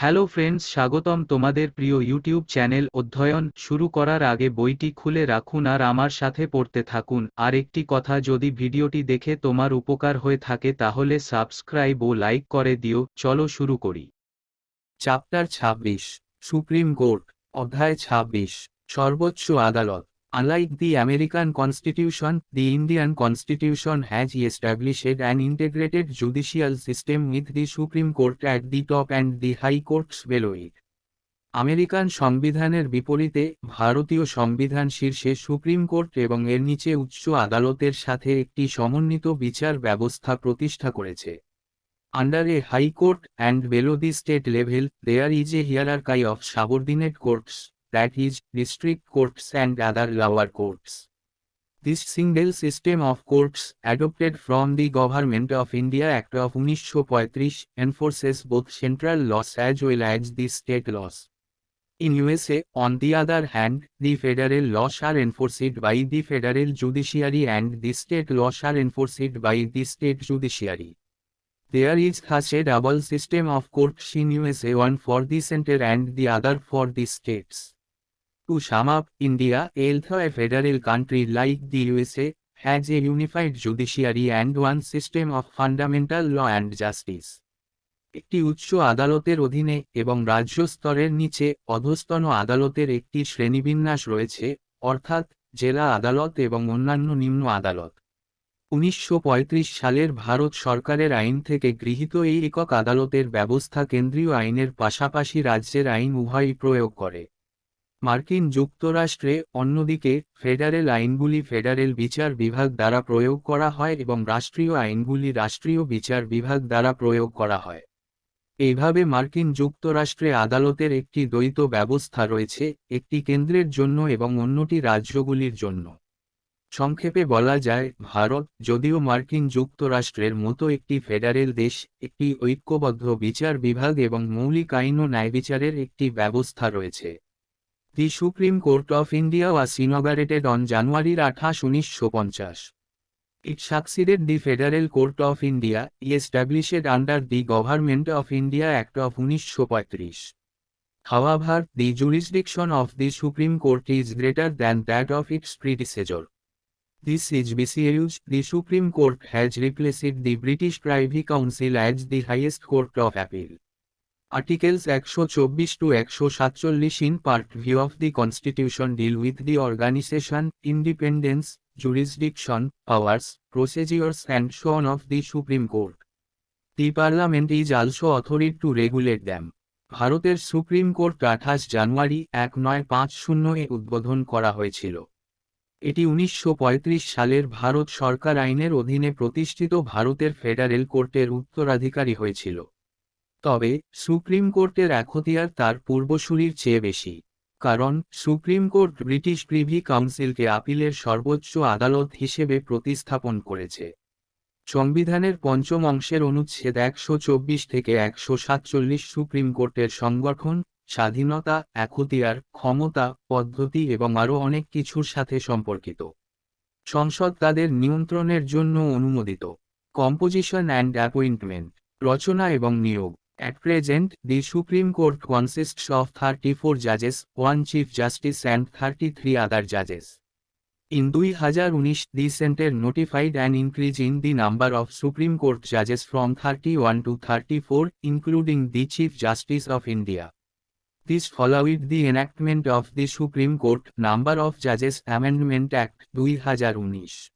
Hello friends, স্বাগতম তোমাদের প্রিয় ইউটিউব চ্যানেল অধ্যয়ন শুরু করার আগে বইটি খুলে রাখুন আর আমার সাথে পড়তে থাকুন। আর একটি কথা, যদি ভিডিওটি দেখে তোমার উপকার হয়ে থাকে তাহলে সাবস্ক্রাইব ও লাইক করে দিও। চলো শুরু করি। Chapter ২৬, supreme court. অধ্যায় ২৬, সর্বোচ্চ আদালত। Unlike the American Constitution, the Indian Constitution has established an integrated judicial system with the Supreme Court at the top and the High Courts below it. American সংবিধানের বিপরীতে ভারতীয় সংবিধান শীর্ষে সুপ্রিম কোর্ট এবং এর নিচে উচ্চ আদালতের সাথে একটি সমন্বিত বিচার ব্যবস্থা প্রতিষ্ঠা করেছে। Under a high court and below the state level, there is a hierarchy of subordinate courts, that is, district courts and other lower courts. This single system of courts, adopted from the Government of India Act of 1935, enforces both central laws as well as the state laws. In USA, on the other hand, the federal laws are enforced by the federal judiciary and the state laws are enforced by the state judiciary. There is thus a double system of courts in USA, one for the center and the other for the states. To sum up, India, although a federal country like the USA, has a unified judiciary and one system of fundamental law and justice. একটি উচ্চ আদালতের অধীনে এবং রাজ্য স্তরের নিচে অধস্তন আদালতের একটি শ্রেণীবিন্যাস রয়েছে, অর্থাৎ জেলা আদালত এবং অন্যান্য নিম্ন আদালত। 1935 সালের ভারত সরকারের আইন থেকে গৃহীত এই একক আদালতের ব্যবস্থা কেন্দ্রীয় আইনের পাশাপাশি রাজ্যের আইন উভয়ই প্রয়োগ করে। মার্কিন যুক্তরাষ্ট্রে, অন্যদিকে, ফেডারেল আইনগুলি ফেডারেল বিচার বিভাগ দ্বারা প্রয়োগ করা হয় এবং রাষ্ট্রীয় আইনগুলি রাষ্ট্রীয় বিচার বিভাগ দ্বারা প্রয়োগ করা হয়। এইভাবে মার্কিন যুক্তরাষ্ট্রে আদালতের একটি দ্বৈত ব্যবস্থা রয়েছে, একটি কেন্দ্রের জন্য এবং অন্যটি রাজ্যগুলির জন্য। সংক্ষেপে বলা যায়, ভারত, যদিও মার্কিন যুক্তরাষ্ট্রের মতো একটি ফেডারেল দেশ, একটি ঐক্যবদ্ধ বিচার বিভাগ এবং মৌলিক আইন ও ন্যায়বিচারের একটি ব্যবস্থা রয়েছে। The Supreme Court of India was inaugurated on January 28, 1950. It succeeded the Federal Court of India, established under the Government of India Act of 1935. However, the jurisdiction of the Supreme Court is greater than that of its predecessor. This is because the Supreme Court has replaced the British Privy Council as the highest court of appeal. Articles 124 to 147 in Part V of the Constitution deal with the organization, independence, jurisdiction, powers, procedures and so on of the Supreme Court. The Parliament is also authorized to regulate them. ভারতের supreme court 28 জানুয়ারি 1950 উদ্বোধন করা হয়েছিল। এটি 1935 সালের ভারত সরকার আইনের অধীনে প্রতিষ্ঠিত ভারতের ফেডারেল কোর্টের উত্তরাধিকারী হয়েছিল। তবে, সুপ্রিম কোর্টের এখতিয়ার তার পূর্বসূরির চেয়ে বেশি। কারণ, সুপ্রিম কোর্ট ব্রিটিশ প্রিভি কাউন্সিলকে আপিলের সর্বোচ্চ আদালত হিসেবে প্রতিস্থাপন করেছে। সংবিধানের পঞ্চম অংশের অনুচ্ছেদ 124 থেকে 147 সুপ্রিম কোর্টের সংগঠন, স্বাধীনতা, এখতিয়ার, ক্ষমতা, পদ্ধতি এবং আরও অনেক কিছুর সাথে সম্পর্কিত। সংসদ তাদের নিয়ন্ত্রণের জন্য অনুমোদিত। কম্পোজিশন অ্যান্ড অ্যাপয়েন্টমেন্ট, রচনা এবং নিয়োগ। At present, the Supreme Court consists of 34 judges, 1 Chief Justice and 33 other judges. In 2019, the Center notified an increase in the number of Supreme Court judges from 31 to 34, including the Chief Justice of India. This followed the enactment of the Supreme Court Number of Judges Amendment Act 2019.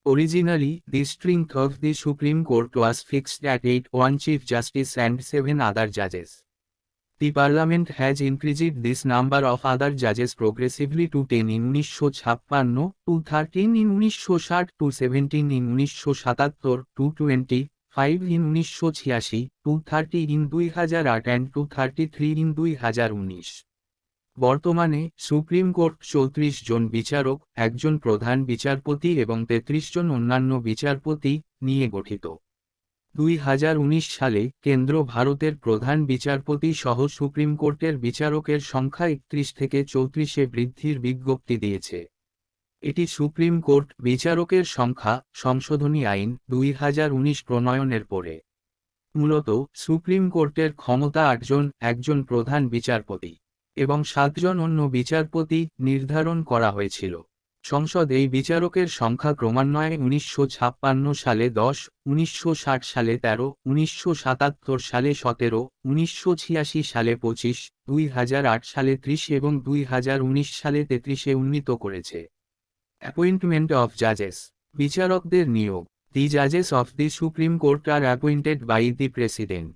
Originally, the strength of the Supreme Court was fixed at 8, 1 Chief Justice and 7 other judges. The Parliament has increased this number of other judges progressively to 10 in 1956, to 13 in 1960, to 17 in 1977, to 25 in 1986, to 30 in 2008 and to 33 in 2019. বর্তমানে, supreme court 34 জন বিচারক, একজন প্রধান বিচারপতি এবং 33 জন অন্যান্য বিচারপতি নিয়ে গঠিত। 2019 সালে, কেন্দ্র ভারতের প্রধান বিচারপতি সহ সুপ্রিম কোর্টের বিচারকের সংখ্যা 31 থেকে 34-এ বৃদ্ধির বিজ্ঞপ্তি দিয়েছে। এটি সুপ্রিম কোর্ট বিচারকের সংখ্যা সংশোধনী আইন 2019 প্রণয়নের পরে। মূলত সুপ্রিম কোর্টের ক্ষমতা 8 জন, একজন প্রধান বিচারপতি এবং 7 জন অন্য বিচারপতি নির্ধারণ করা হয়েছিল। সংসদ এই বিচারকের সংখ্যা ক্রমান্বয়ে 1956 সালে 10, 1960 সালে 13, 1977 সালে 17, 1986 সালে 25, 2008 সালে 30 এবং 2019 সালে 33-এ উন্নীত করেছে। অ্যাপয়েন্টমেন্ট অফ জাজেস, বিচারকদের নিয়োগ। The judges of the Supreme Court are appointed by the President.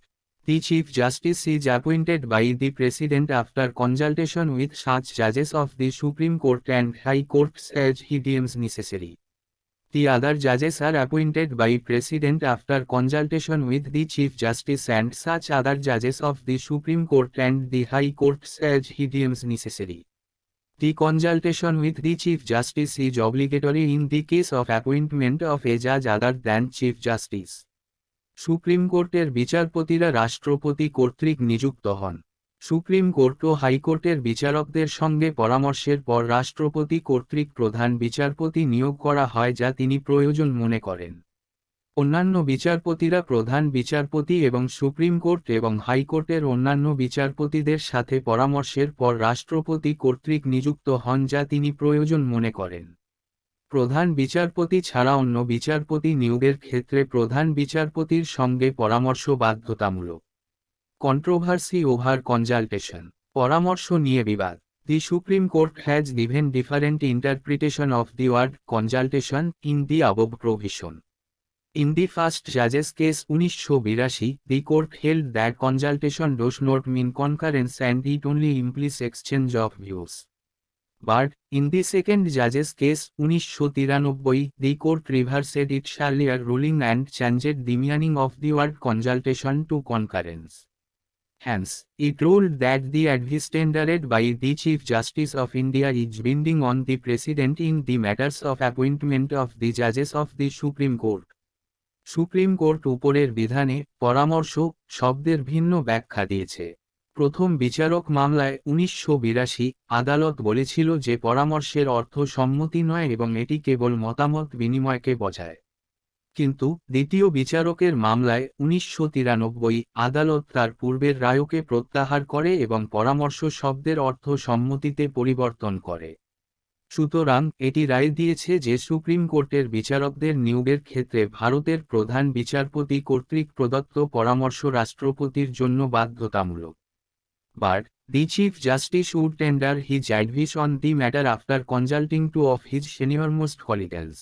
The Chief Justice is appointed by the President after consultation with such judges of the Supreme Court and High Courts as he deems necessary. The other judges are appointed by President after consultation with the Chief Justice and such other judges of the Supreme Court and the High Courts as he deems necessary. The consultation with the Chief Justice is obligatory in the case of appointment of a judge other than Chief Justice. Supreme কোর্টের বিচারপতিরা রাষ্ট্রপতি কর্তৃক নিযুক্ত হন। Supreme court ও হাইকোর্টের বিচারকদের সঙ্গে পরামর্শের পর রাষ্ট্রপতি কর্তৃক প্রধান বিচারপতি নিয়োগ করা হয় যা তিনি প্রয়োজন মনে করেন। অন্যান্য বিচারপতিরা প্রধান বিচারপতি এবং সুপ্রিম কোর্ট এবং হাইকোর্টের অন্যান্য বিচারপতিদের সাথে পরামর্শের পর রাষ্ট্রপতি কর্তৃক নিযুক্ত হন যা তিনি প্রয়োজন মনে করেন। প্রধান বিচারপতি ছাড়া অন্য বিচারপতি নিয়োগের ক্ষেত্রে প্রধান বিচারপতির সঙ্গে পরামর্শ বাধ্যতামূলক। কন্ট্রোভার্সি ওভার কনসালটেশন, পরামর্শ নিয়ে বিবাদ। The Supreme Court has given different interpretation of the word consultation in the above provision. In the first judge's case 1982, the court held that consultation does not mean concurrence and it only implies exchange of views. But, in the second judge's case 1993, the court reversed its earlier ruling and changed the meaning of the word consultation to concurrence. Hence, it ruled that the advice tendered by the Chief Justice of India is binding on the President in the matters of appointment of the judges of the Supreme Court. Supreme court উপরের বিধানে পরামর্শ শব্দের ভিন্ন ব্যাখ্যা দিয়েছে। প্রথম বিচারক মামলায় 1982 আদালত বলেছিল যে পরামর্শের অর্থ সম্মতি নয় এবং এটি কেবল মতামত বিনিময়কে বোঝায়। কিন্তু দ্বিতীয় বিচারকের মামলায় 1993 আদালত তার পূর্বের রায়কে প্রত্যাহার করে এবং পরামর্শ শব্দের অর্থ সম্মতিতে পরিবর্তন করে। সুতরাং এটি রায় দিয়েছে যে সুপ্রিম কোর্টের বিচারকদের নিয়োগের ক্ষেত্রে ভারতের প্রধান বিচারপতি কর্তৃক প্রদত্ত পরামর্শ রাষ্ট্রপতির জন্য বাধ্যতামূলক। But, the Chief Justice would tender his advice on the matter after consulting two of his senior-most colleagues.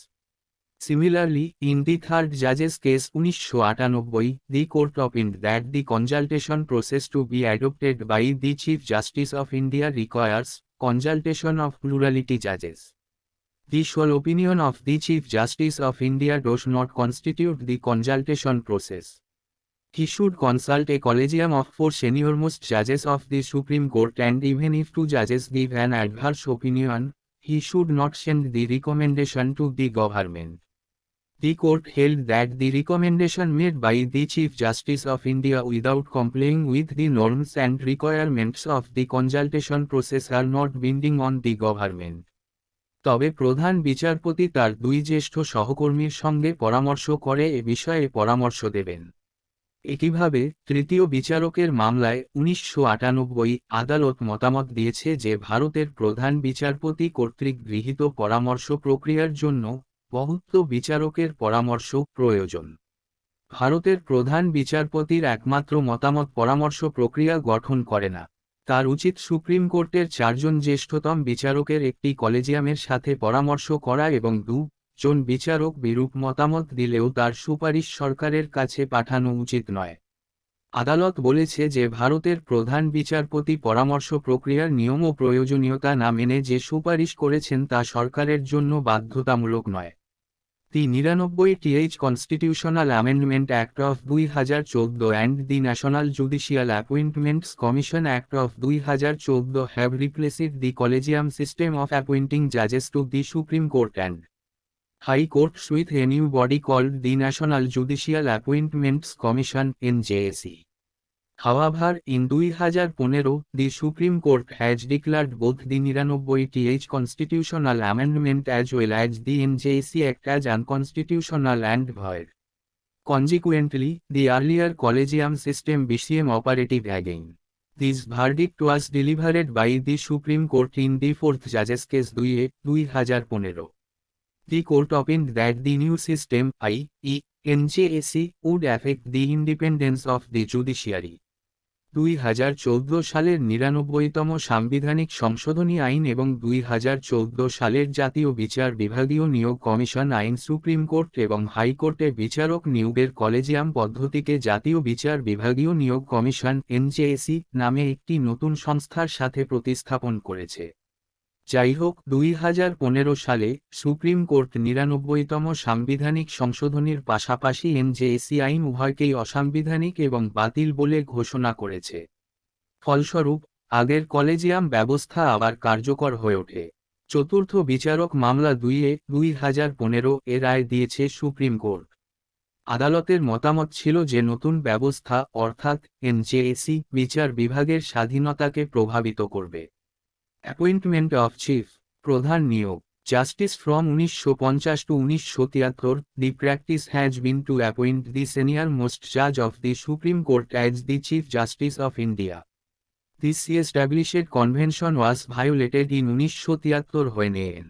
Similarly, in the third judge's case 1998, the court opined that the consultation process to be adopted by the Chief Justice of India requires consultation of plurality judges. The sole opinion of the Chief Justice of India does not constitute the consultation process. He should consult a collegium of 4 senior-most judges of the Supreme Court, and even if 2 judges give an adverse opinion, he should not send the recommendation to the government. The court held that the recommendation made by the Chief Justice of India without complying with the norms and requirements of the consultation process are not binding on the government. তবে প্রধান বিচারপতি তার 2 জ্যেষ্ঠ সহকর্মীর সঙ্গে পরামর্শ করে এ বিষয়ে পরামর্শ দেবেন। একইভাবে তৃতীয় বিচারকের মামলায় 1998 আদালত মতামত দিয়েছে যে ভারতের প্রধান বিচারপতি কর্তৃক গৃহীত পরামর্শ প্রক্রিয়ার জন্য বহুত্ব বিচারকের পরামর্শ প্রয়োজন। ভারতের প্রধান বিচারপতির একমাত্র মতামত পরামর্শ প্রক্রিয়া গঠন করে না। তার উচিত সুপ্রিম কোর্টের 4 জন জ্যেষ্ঠতম বিচারকের একটি কলেজিয়ামের সাথে পরামর্শ করা এবং 2 জন বিচারক বিরূপ মতামত দিলেও তার সুপারিশ সরকারের কাছে পাঠানো উচিত নয়। আদালত বলেছে যে ভারতের প্রধান বিচারপতি পরামর্শ প্রক্রিয়ার নিয়ম ও প্রয়োজনীয়তা না মেনে যে সুপারিশ করেছেন তা সরকারের জন্য বাধ্যতামূলক নয়। The 99th Constitutional Amendment Act of 2014 and the National Judicial Appointments Commission Act of 2014 have replaced the collegium system of appointing judges to the Supreme Court and High Courts with a new body called the National Judicial Appointments Commission (NJAC). However, in 2015, the Supreme Court has declared both the 99th constitutional amendment as well as the NJAC Act as unconstitutional and void. Consequently, the earlier collegium system became operative again. This verdict was delivered by the Supreme Court in the 4th Judges Case 2-2015. The court opined that the new system, i.e., NJAC, would affect the independence of the judiciary. 2014 সালের 99তম সাংবিধানিক সংশোধনী আইন এবং 2014 সালের জাতীয় বিচার বিভাগীয় নিয়োগ কমিশন আইন সুপ্রিম কোর্ট এবং হাইকোর্টে বিচারক নিয়োগের কলেজিয়াম পদ্ধতিকে জাতীয় বিচার বিভাগীয় নিয়োগ কমিশন এনজেএসি নামে একটি নতুন সংস্থার সাথে প্রতিস্থাপন করেছে। যাই হোক, 2015 সালে সুপ্রিম কোর্ট 99তম সাংবিধানিক সংশোধনীর পাশাপাশি এনজেএসি আইন উভয়কেই অসাংবিধানিক এবং বাতিল বলে ঘোষণা করেছে। ফলস্বরূপ, আগের কলেজিয়াম ব্যবস্থা আবার কার্যকর হয়ে ওঠে। চতুর্থ বিচারক মামলা 2-2015 এ রায় দিয়েছে সুপ্রিম কোর্ট। আদালতের মতামত ছিল যে নতুন ব্যবস্থা অর্থাৎ এনজেএসি বিচার বিভাগের স্বাধীনতাকে প্রভাবিত করবে। অ্যাপয়েন্টমেন্ট অফ চিফ, প্রধান নিয়োগ, justice from 1950 to 1973, the practice has been to appoint the senior most judge of the Supreme Court as the Chief Justice of India. This established convention was violated in 1973 when N.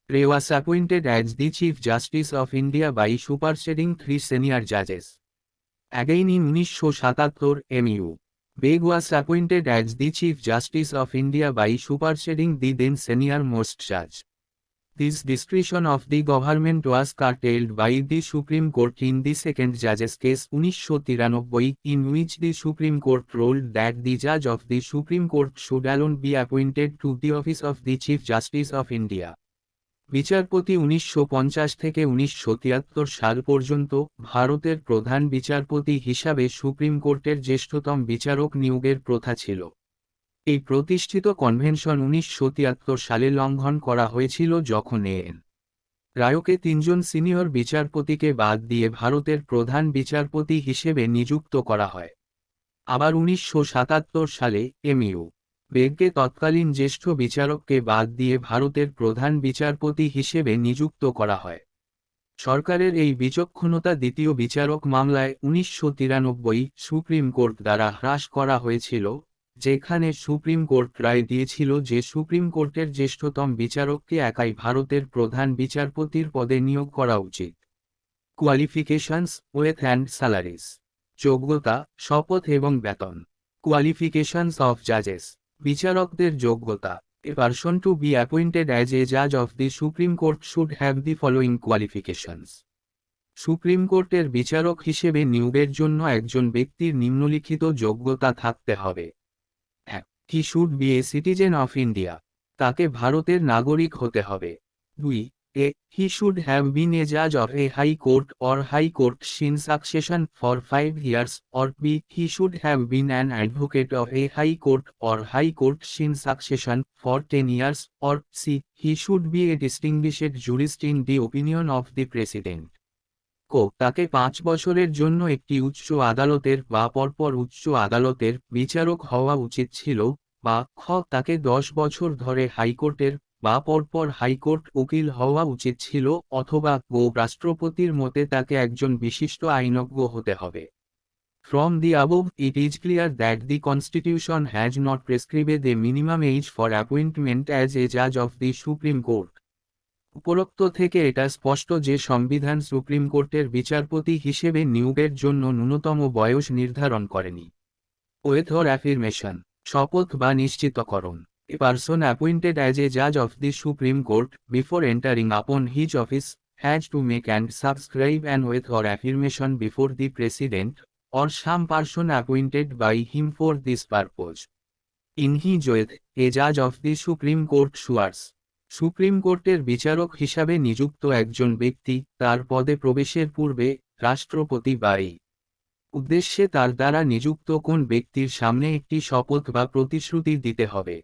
Ray was appointed as the Chief Justice of India by superseding 3 senior judges. Again in 1977, M.U. Beg was appointed as the Chief Justice of India by superseding the then senior most judge. This discretion of the government was curtailed by the Supreme Court in the second judge's case 1993, in which the Supreme Court ruled that the judge of the Supreme Court should alone be appointed to the office of the Chief Justice of India. বিচারপতি 1950 থেকে 1973 সাল পর্যন্ত ভারতের প্রধান বিচারপতি হিসাবে Supreme কোর্টের জ্যেষ্ঠতম বিচারক নিয়োগের প্রথা ছিল। এই প্রতিষ্ঠিত কনভেনশন 1973 সালে লঙ্ঘন করা হয়েছিল যখন এন. রায়কে 3 জন সিনিয়র বিচারপতিকে বাদ দিয়ে ভারতের প্রধান বিচারপতি হিসেবে নিযুক্ত করা হয়। আবার 1977 সালে এম.ইউ. বেগকে তৎকালীন জ্যেষ্ঠ বিচারককে বাদ দিয়ে ভারতের প্রধান বিচারপতি হিসেবে নিযুক্ত করা হয়। সরকারের এই বিচক্ষণতা দ্বিতীয় বিচারক মামলায় 1993 সুপ্রিম কোর্ট দ্বারা হ্রাস করা হয়েছিল, যেখানে সুপ্রিম কোর্ট রায় দিয়েছিল যে সুপ্রিম কোর্টের জ্যেষ্ঠতম বিচারককে একাই ভারতের প্রধান বিচারপতির পদে নিয়োগ করা উচিত। কোয়ালিফিকেশনস, ওয়েথ অ্যান্ড স্যালারিজ, যোগ্যতা, শপথ এবং বেতন। কোয়ালিফিকেশনস অফ জাজেস, বিচারকদের যোগ্যতা। A person to be appointed as a judge of the Supreme Court should have the following qualifications. Supreme কোর্টের বিচারক হিসেবে নিয়োগের জন্য একজন ব্যক্তির নিম্নলিখিত যোগ্যতা থাকতে হবে। 1. He should be a citizen of India. তাকে ভারতের নাগরিক হতে হবে। 2. He should have been a judge of a high court or high court in succession for 5 years, or B. He should have been an advocate of a high court or high court in succession for 10 years, or C. He should be a distinguished jurist in the opinion of the President. তাকে 5 বছরের জন্য একটি উচ্চ আদালতের বা পরপর উচ্চ আদালতের বিচারক হওয়া উচিত ছিল, বা খ. তাকে 10 বছর ধরে হাইকোর্টের বা পরপর হাইকোর্ট উকিল হওয়া উচিত ছিল, অথবা গ. রাষ্ট্রপতির মতে তাকে একজন বিশিষ্ট আইনজ্ঞ হতে হবে। From the above, it is clear that the Constitution has not prescribed the minimum age for appointment as a judge of the Supreme Court. উপরোক্ত থেকে এটা স্পষ্ট যে সংবিধান সুপ্রিম কোর্টের বিচারপতি হিসেবে নিয়োগের জন্য ন্যূনতম বয়স নির্ধারণ করেনি। ওয়েথ অর অ্যাফিরমেশন, শপথ বা নিশ্চিতকরণ। A person appointed as a judge of the Supreme Court, before entering upon his office, has to make and subscribe an oath or affirmation before the President, or some person appointed by him for this purpose. In his oath, a judge of the Supreme Court swears. Supreme কোর্টের বিচারক হিসাবে নিযুক্ত একজন ব্যক্তি তার পদে প্রবেশের পূর্বে রাষ্ট্রপতি বা এই উদ্দেশ্যে তার দ্বারা নিযুক্ত কোন ব্যক্তির সামনে একটি শপথ বা প্রতিশ্রুতি দিতে হবে।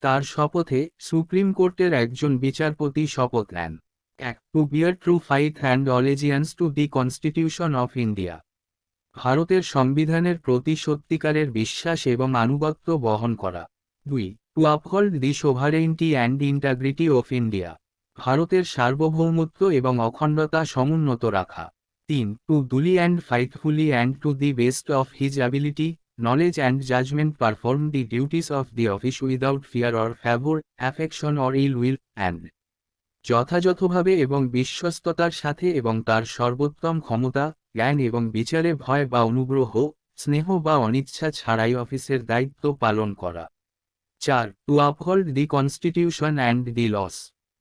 তার শপথে সুপ্রিম কোর্টের একজন বিচারপতি শপথ নেন। 1. To bear true faith and allegiance to the Constitution of India. ভারতের সংবিধানের প্রতি সত্যিকারের বিশ্বাস এবং আনুগত্য বহন করা। 2. To uphold the sovereignty and integrity of India. ভারতের সার্বভৌমত্ব এবং অখণ্ডতা সমুন্নত রাখা। 3. To duly and faithfully and to the best of his ability, knowledge and judgment perform the duties of the office without fear or favor, affection or ill will, and যথাযথভাবে এবং বিশ্বস্ততার সাথে এবং তার সর্বোত্তম ক্ষমতা, জ্ঞান এবং বিচারে ভয় বা অনুগ্রহ, স্নেহ বা অনিচ্ছা ছাড়াই অফিসের দায়িত্ব পালন করা। 4. To uphold the constitution and the laws,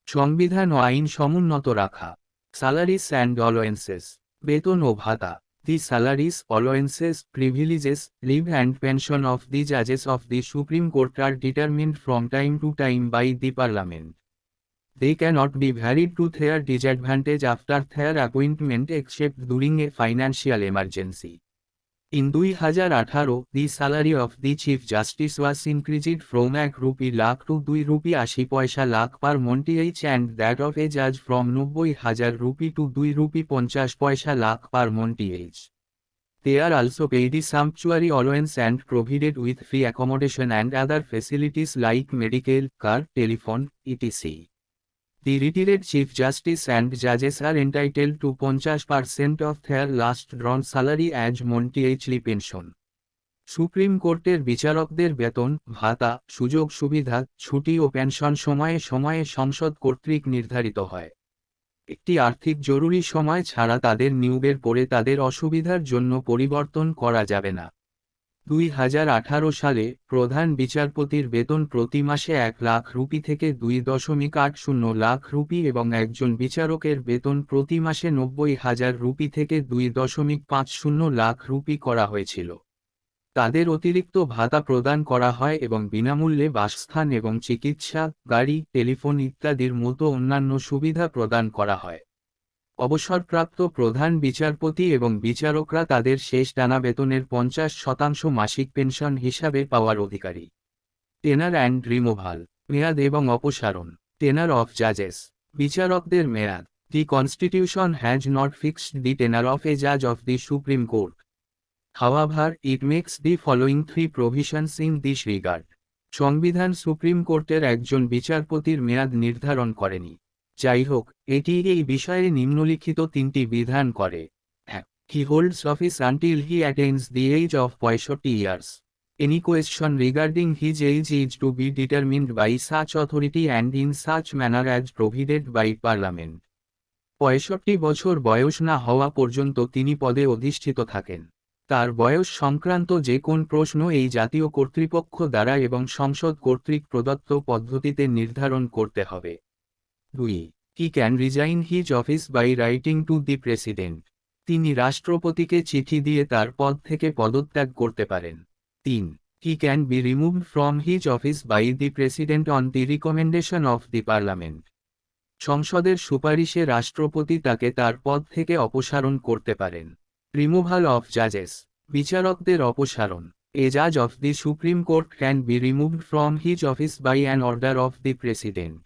সংবিধান ও আইন সমুন্নত রাখা। স্যালারিস অ্যান্ড অলোয়েন্সেস, বেতন ও ভাতা। The salaries, allowances, privileges, leave and pension of the জাজেস of the supreme Court are determined from time to time by the Parliament. They cannot be varied to their disadvantage after their appointment except during a financial emergency. In 2018, the salary of the Chief Justice was increased from ₹1 lakh to ₹2.80 lakh per month each and that of a judge from ₹90,000 to ₹2.50 lakh per month each. They are also paid a sumptuary allowance and provided with free accommodation and other facilities like medical, car, telephone, etc. The retired Chief Justice and judges are entitled to 50% of their last drawn salary as monthly pension. Supreme কোর্টের বিচারকদের বেতন, ভাতা, সুযোগ সুবিধা, ছুটি ও pension সময়ে সময়ে সংসদ কর্তৃক নির্ধারিত হয়। একটি আর্থিক জরুরি সময় ছাড়া তাদের নিয়োগের পরে তাদের অসুবিধার জন্য পরিবর্তন করা যাবে না। 2018 সালে প্রধান বিচারপতির বেতন প্রতি মাসে ₹1,00,000 থেকে ₹2.80 লাখ এবং একজন বিচারকের বেতন প্রতি মাসে ₹90,000 থেকে ₹2.50 লাখ করা হয়েছিল। তাদের অতিরিক্ত ভাতা প্রদান করা হয় এবং বিনামূল্যে বাসস্থান এবং চিকিৎসা, গাড়ি, টেলিফোন ইত্যাদির মতো অন্যান্য সুবিধা প্রদান করা হয়। অবসরপ্রাপ্ত প্রধান বিচারপতি এবং বিচারকরা তাদের শেষ টানা বেতনের 50% মাসিক পেনশন হিসাবে পাওয়ার অধিকারী। টেনার অ্যান্ড রিমুভাল, মেয়াদ এবং অপসারণ। টেনার অফ জাজেস, বিচারকদের মেয়াদ। The Constitution has not fixed the tenure of a জাজ of the supreme Court. However, it makes the following 3 provisions in this regard. সংবিধান সুপ্রিম কোর্টের একজন বিচারপতির মেয়াদ নির্ধারণ করেনি। যাই হোক, এটি এই বিষয়ে নিম্নলিখিত 3টি বিধান করে। 1. He holds office until he attains the age of 65 years. Any question regarding his age is to be determined by such authority and in such manner as provided by Parliament. 65 বছর বয়স না হওয়া পর্যন্ত তিনি পদে অধিষ্ঠিত থাকেন। তার বয়স সংক্রান্ত যে কোন প্রশ্ন এই জাতীয় কর্তৃপক্ষ দ্বারা এবং সংসদ কর্তৃক প্রদত্ত পদ্ধতিতে নির্ধারণ করতে হবে। 2. He can resign his office by writing to the President. তিনি রাষ্ট্রপতিকে চিঠি দিয়ে তার পদ থেকে পদত্যাগ করতে পারেন। 3. He can be removed from his office by the President on the recommendation of the Parliament. সংসদের সুপারিশে রাষ্ট্রপতি তাকে তার পদ থেকে অপসারণ করতে পারেন। রিমুভাল অফ জাজেস, বিচারকদের অপসারণ। এ জাজ of the supreme court can be removed from his office by an order of the president.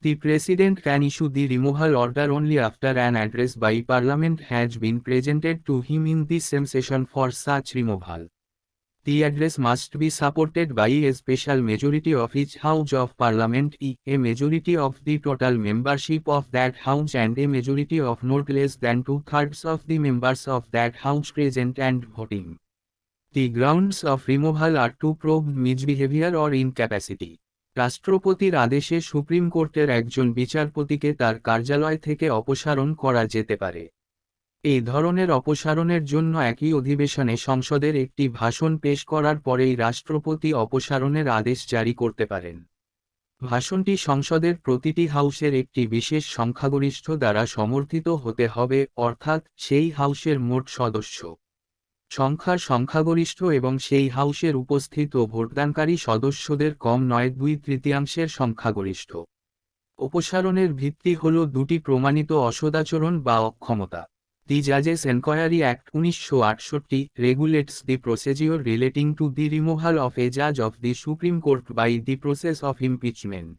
The president can issue the removal order only after an address by parliament has been presented to him in the same session for such removal. The address must be supported by a special majority of each House of Parliament, a majority of the total membership of that House and a majority of not less than 2/3 of the members of that House present and voting. The grounds of removal are to prove misbehavior or incapacity. রাষ্ট্রপতির আদেশে supreme কোর্টের একজন বিচারপতিকে তার কার্যালয় থেকে অপসারণ করা যেতে পারে। এই ধরনের অপসারণের জন্য একই অধিবেশনে সংসদের একটি ভাষণ পেশ করার পরেই রাষ্ট্রপতি অপসারণের আদেশ জারি করতে পারেন। ভাষণটি সংসদের প্রতিটি হাউসের একটি বিশেষ সংখ্যাগরিষ্ঠ দ্বারা সমর্থিত হতে হবে, অর্থাৎ সেই হাউসের মোট সদস্য সংখ্যার সংখ্যাগরিষ্ঠ এবং সেই হাউসের উপস্থিত ও ভোটদানকারী সদস্যদের কম নয় 2/3 সংখ্যাগরিষ্ঠ। অপসারণের ভিত্তি হল দুটি প্রমাণিত অসদাচরণ বা অক্ষমতা। The Judges Enquiry Act 1968 regulates the procedure relating to the removal of a judge of the Supreme Court by the process of impeachment.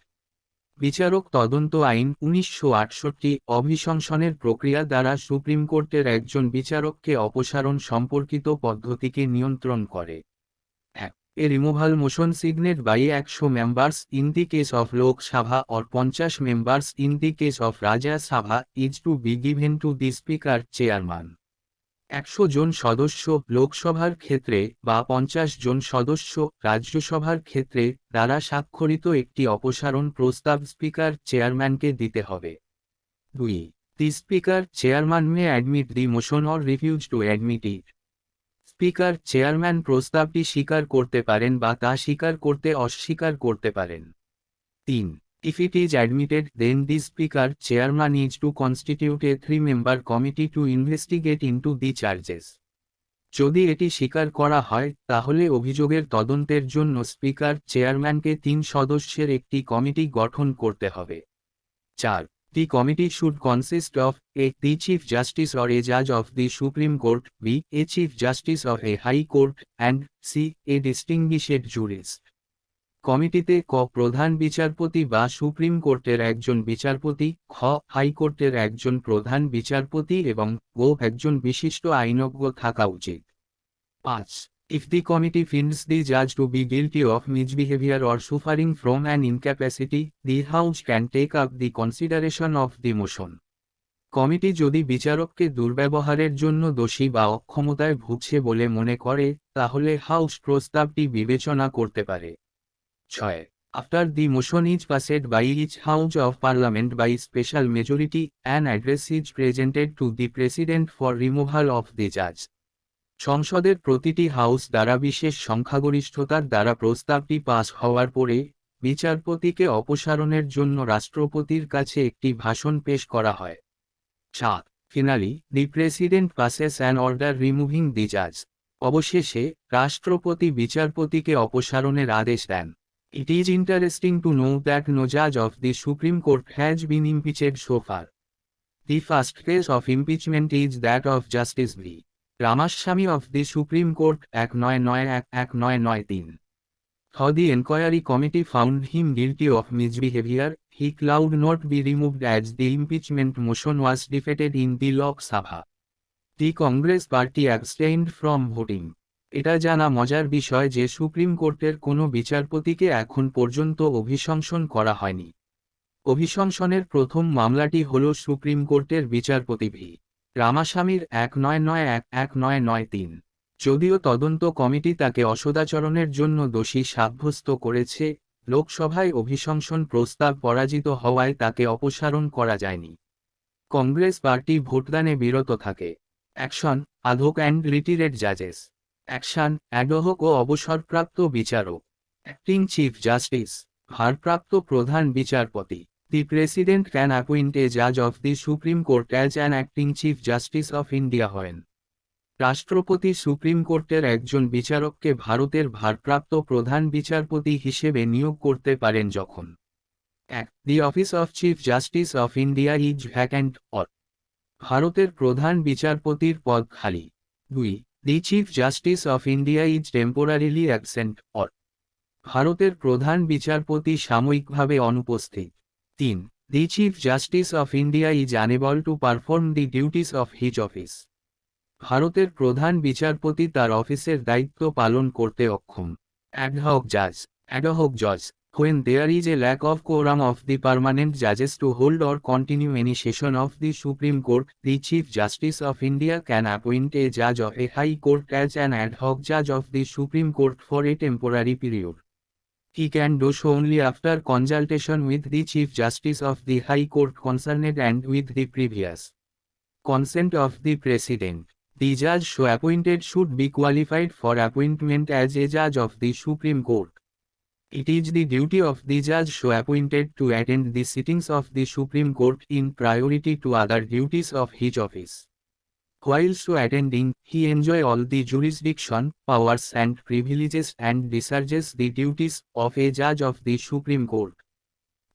বিচারক তদন্ত আইন 1968 অভিশংসনের প্রক্রিয়া দ্বারা সুপ্রিম কোর্টের একজন বিচারককে অপসারণ সম্পর্কিত পদ্ধতিকে নিয়ন্ত্রণ করে। 1. A removal motion signed by 100 members in the case of Lok Sabha or 50 members in the case of Rajya Sabha is to be given to the Speaker Chairman. 100 জন সদস্য লোকসভার ক্ষেত্রে বা 50 জন সদস্য রাজ্যসভার ক্ষেত্রে দ্বারা স্বাক্ষরিত একটি অপসারণ প্রস্তাব স্পিকার চেয়ারম্যানকে দিতে হবে। 2. The Speaker Chairman may admit the motion or refuse to admit it. Speaker chairman প্রস্তাবটি স্বীকার করতে পারেন বা তা স্বীকার করতে অস্বীকার করতে পারেন। 3. If it is admitted, then the Speaker Chairman is to constitute a 3-member committee to investigate into the charges. যদি এটি স্বীকার করা হয় তাহলে অভিযোগের তদন্তের জন্য স্পিকার চেয়ারম্যানকে 3 সদস্যের একটি কমিটি গঠন করতে হবে। 4. The committee should consist of a. The Chief Justice or a Judge of the Supreme Court, b. A Chief Justice of a High Court, and c. A distinguished jurist. কমিটিতে ক. প্রধান বিচারপতি বা সুপ্রিম কোর্টের একজন বিচারপতি, খ. হাইকোর্টের একজন প্রধান বিচারপতি এবং গ. একজন বিশিষ্ট আইনজ্ঞ থাকা উচিত। 5. If the committee finds the judge to be guilty of misbehavior or suffering from an incapacity, the House can take up the consideration of the motion. Committee যদি বিচারককে দুর্ব্যবহারের জন্য দোষী বা অক্ষমতায় ভুগছে বলে মনে করে তাহলে হাউস প্রস্তাবটি বিবেচনা করতে পারে। 6. After the motion is passed by each House of Parliament by special majority, an address is presented to the President for removal of the judge. সংসদের প্রতিটি হাউস দ্বারা বিশেষ সংখ্যাগরিষ্ঠতার দ্বারা প্রস্তাবটি পাস হওয়ার পরে বিচারপতিকে অপসারণের জন্য রাষ্ট্রপতির কাছে একটি ভাষণ পেশ করা হয়। 7. Finally, the President passes an order removing the judge. অবশেষে রাষ্ট্রপতি বিচারপতিকে অপসারণের আদেশ দেন। It is interesting to know that no judge of the Supreme Court has been impeached so far. The first case of impeachment is that of Justice V. Ramaswamy of the Supreme Court, 1991-1993. Though the inquiry committee found him guilty of misbehavior, he could not be removed as the impeachment motion was defeated in the Lok Sabha. The Congress party abstained from voting. এটা জানা মজার বিষয় যে supreme কোর্টের কোনো বিচারপতিকে এখন পর্যন্ত অভিশংসন করা হয়নি। অভিশংসনের প্রথম মামলাটি হল সুপ্রিম কোর্টের বিচারপতি ভি. রামাস্বামীর 1991-1993। যদিও তদন্ত কমিটি তাকে অসদাচরণের জন্য দোষী সাব্যস্ত করেছে, লোকসভায় অভিশংসন প্রস্তাব পরাজিত হওয়ায় তাকে অপসারণ করা যায়নি। কংগ্রেস পার্টি ভোটদানে বিরত থাকে। অ্যাকশন: আধোক অ্যান্ড রিটায়ার্ড জাজেস। অ্যাকশন: অ্যাডহক ও অবসরপ্রাপ্ত বিচারক। অ্যাক্টিং চিফ জাস্টিস, ভারপ্রাপ্ত প্রধান বিচারপতি। The President can appoint a judge of the Supreme Court as an acting Chief Justice of India when রাষ্ট্রপতি সুপ্রিম কোর্টের একজন বিচারককে ভারতের ভারপ্রাপ্ত প্রধান বিচারপতি হিসেবে নিয়োগ করতে পারেন যখন 1. The office of Chief Justice of India is vacant or ভারতের প্রধান বিচারপতির পদ খালি। 2. The Chief Justice of India is temporarily absent or ভারতের প্রধান বিচারপতি সাময়িকভাবে অনুপস্থিত। 3. The Chief Justice of India is unable to perform the duties of his office. ভারতের প্রধান বিচারপতি তার অফিসের দায়িত্ব পালন করতে অক্ষম। Adhoc judge. Adhoc judge. When there is a lack of quorum of the permanent judges to hold or continue any session of the Supreme Court, the Chief Justice of India can appoint a judge of a high court as an ad hoc judge of the Supreme Court for a temporary period. He can do so only after consultation with the Chief Justice of the High Court concerned and with the previous consent of the President. The judge so appointed should be qualified for appointment as a judge of the Supreme Court. It is the duty of the judge so appointed to attend the sittings of the Supreme Court in priority to other duties of his office. While so attending, he enjoy all the jurisdiction, powers and privileges and discharges the duties of a judge of the Supreme Court.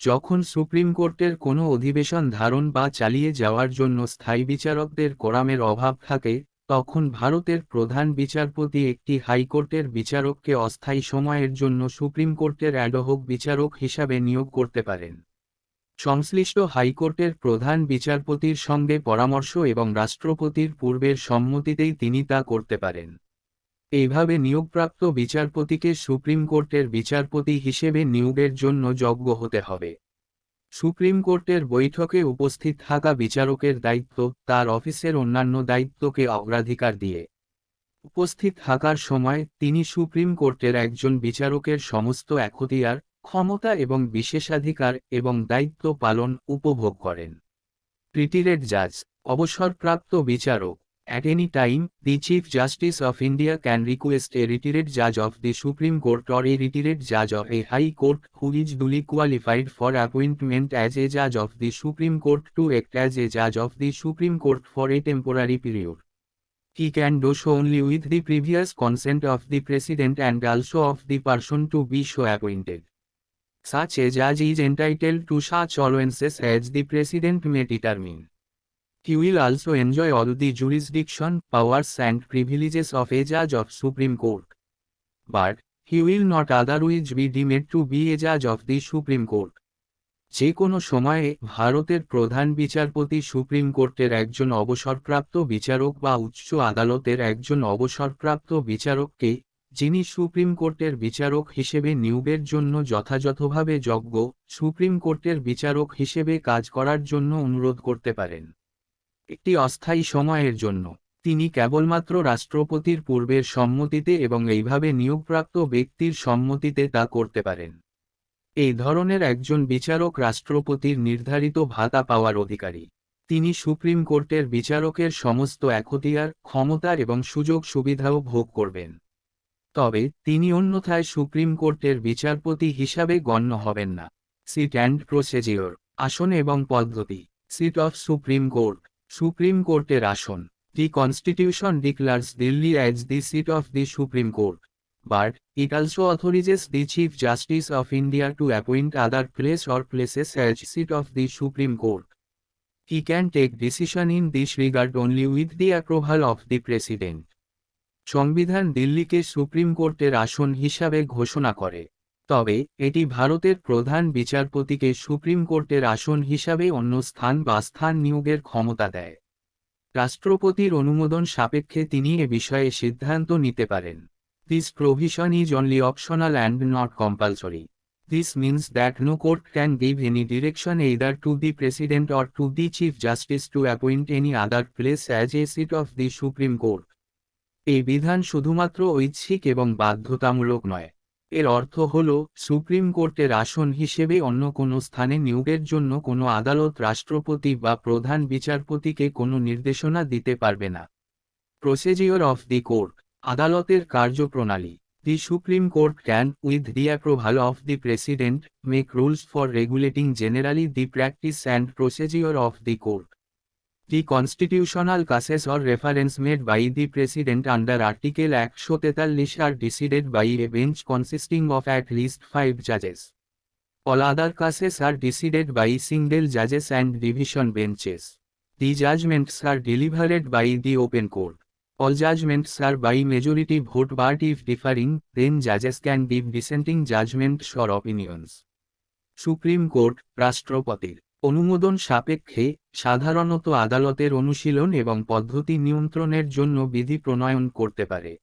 যখন supreme কোর্টের কোনো অধিবেশন ধারণ বা চালিয়ে যাওয়ার জন্য স্থায়ী বিচারকদের কোরামের অভাব থাকে, তখন ভারতের প্রধান বিচারপতি একটি হাইকোর্টের বিচারককে অস্থায়ী সময়ের জন্য সুপ্রিম কোর্টের অ্যাডহক বিচারক হিসাবে নিয়োগ করতে পারেন। সংশ্লিষ্ট হাইকোর্টের প্রধান বিচারপতির সঙ্গে পরামর্শ এবং রাষ্ট্রপতির পূর্বের সম্মতিতেই তিনি তা করতে পারেন। এইভাবে নিয়োগপ্রাপ্ত বিচারপতিকে সুপ্রিম কোর্টের বিচারপতি হিসেবে নিয়োগের জন্য যোগ্য হতে হবে। সুপ্রিম কোর্টের বৈঠকে উপস্থিত থাকা বিচারকের দায়িত্ব তার অফিসের অন্যান্য দায়িত্বকে অগ্রাধিকার দিয়ে উপস্থিত থাকার সময় তিনি সুপ্রিম কোর্টের একজন বিচারকের সমস্ত এখতিয়ার, ক্ষমতা এবং বিশেষাধিকার এবং দায়িত্ব পালন উপভোগ করেন। রিটায়ার্ড জাজ, অবসরপ্রাপ্ত বিচারক। At any time, the Chief Justice of India can request a retired judge of the Supreme Court or a retired judge of a High Court who is duly qualified for appointment as a judge of the Supreme Court to act as a judge of the Supreme Court for a temporary period. He can do so only with the previous consent of the President and also of the person to be so appointed. Such a judge is entitled to such allowances as the President may determine. He will also enjoy all the jurisdiction, powers and privileges of a judge of Supreme Court. But, he will not otherwise be deemed to be a judge of the Supreme Court. যে কোনো সময়ে ভারতের প্রধান বিচারপতি supreme কোর্টের একজন অবসরপ্রাপ্ত বিচারক বা উচ্চ আদালতের একজন অবসরপ্রাপ্ত বিচারককে, যিনি সুপ্রিম কোর্টের বিচারক হিসেবে নিয়োগের জন্য যথাযথভাবে যোগ্য, সুপ্রিম কোর্টের বিচারক হিসেবে কাজ করার জন্য অনুরোধ করতে পারেন। একটি অস্থায়ী সময়ের জন্য তিনি কেবলমাত্র রাষ্ট্রপতির পূর্বের সম্মতিতে এবং এইভাবে নিয়োগপ্রাপ্ত ব্যক্তির সম্মতিতে তা করতে পারেন। এই ধরনের একজন বিচারক রাষ্ট্রপতির নির্ধারিত ভাতা পাওয়ার অধিকারী। তিনি সুপ্রিম কোর্টের বিচারকের সমস্ত এখতিয়ার, ক্ষমতা এবং সুযোগ সুবিধাও ভোগ করবেন। তবে তিনি অন্যথায় সুপ্রিম কোর্টের বিচারপতি হিসাবে গণ্য হবেন না। সিট অ্যান্ড প্রসিজিওর, আসন এবং পদ্ধতি। Seat of supreme court, supreme কোর্টের আসন। The constitution declares Delhi as the seat of the supreme court, but it also authorizes the Chief Justice of India to appoint other place or places as seat of the Supreme Court. He can take decision in this regard only with the approval of the President. সংবিধান দিল্লিকে supreme কোর্টের আসন হিসাবে ঘোষণা করে, তবে এটি ভারতের প্রধান বিচারপতিকে সুপ্রিম কোর্টের আসন হিসাবে অন্য স্থান বা স্থান নিয়োগের ক্ষমতা দেয়। রাষ্ট্রপতির অনুমোদন সাপেক্ষে তিনি এ বিষয়ে সিদ্ধান্ত নিতে পারেন। This provision is only optional and not compulsory. This means that no court can give any direction either to the President or to the Chief Justice to appoint any other place as a seat of the Supreme Court. এই বিধান শুধুমাত্র ঐচ্ছিক এবং বাধ্যতামূলক নয়। এর অর্থ হল, সুপ্রিম কোর্টের আসন হিসেবে অন্য কোনো স্থানে নিয়োগের জন্য কোনো আদালত রাষ্ট্রপতি বা প্রধান বিচারপতিকে কোনো নির্দেশনা দিতে পারবে না। প্রসিজিওর অফ দি কোর্ট, আদালতের কার্যপ্রণালী। The Supreme Court can, with the approval of the President, make rules for regulating generally the practice and procedure of the court. The constitutional cases or reference made by the President under Article 143 are decided by a bench consisting of at least 5 judges. All other cases are decided by single judges and division benches. The judgments are delivered by the open court. All judgments are by majority vote, but if differing, then judges can give dissenting judgments or opinions. Supreme court, রাষ্ট্রপতির অনুমোদন সাপেক্ষে সাধারণত আদালতের অনুশীলন এবং পদ্ধতি নিয়ন্ত্রণের জন্য বিধি প্রণয়ন করতে পারে।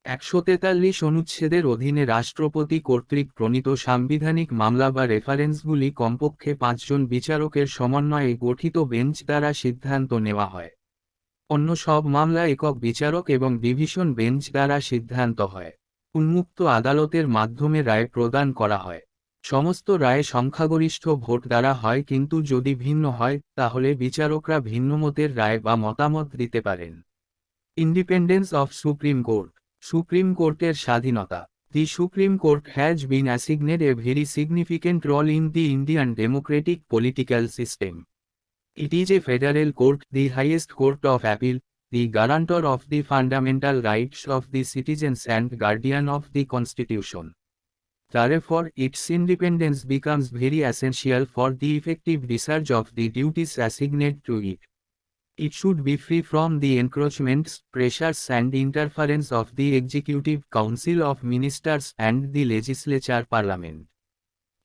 143 অনুচ্ছেদের অধীনে রাষ্ট্রপতি কর্তৃক প্রণীত সাংবিধানিক মামলা বা রেফারেন্সগুলি কমপক্ষে 5 জন বিচারকের সমন্বয়ে গঠিত বেঞ্চ দ্বারা সিদ্ধান্ত নেওয়া হয়। অন্য সব মামলা একক বিচারক এবং ডিভিশন বেঞ্চ দ্বারা সিদ্ধান্ত হয়। উন্মুক্ত আদালতের মাধ্যমে রায় প্রদান করা হয়। সমস্ত রায় সংখ্যাগরিষ্ঠ ভোট দ্বারা হয়, কিন্তু যদি ভিন্ন হয়, তাহলে বিচারকরা ভিন্নমতের রায় বা মতামত দিতে পারেন। Independence of supreme court, supreme কোর্টের স্বাধীনতা। The supreme Court has been assigned a very significant role in the Indian democratic political system. It is a federal court, the highest court of appeal, the guarantor of the fundamental rights of the citizens and guardian of the Constitution. Therefore, its independence becomes very essential for the effective discharge of the duties assigned to it. It should be free from the encroachments, pressures and interference of the Executive Council of Ministers and the Legislature Parliament.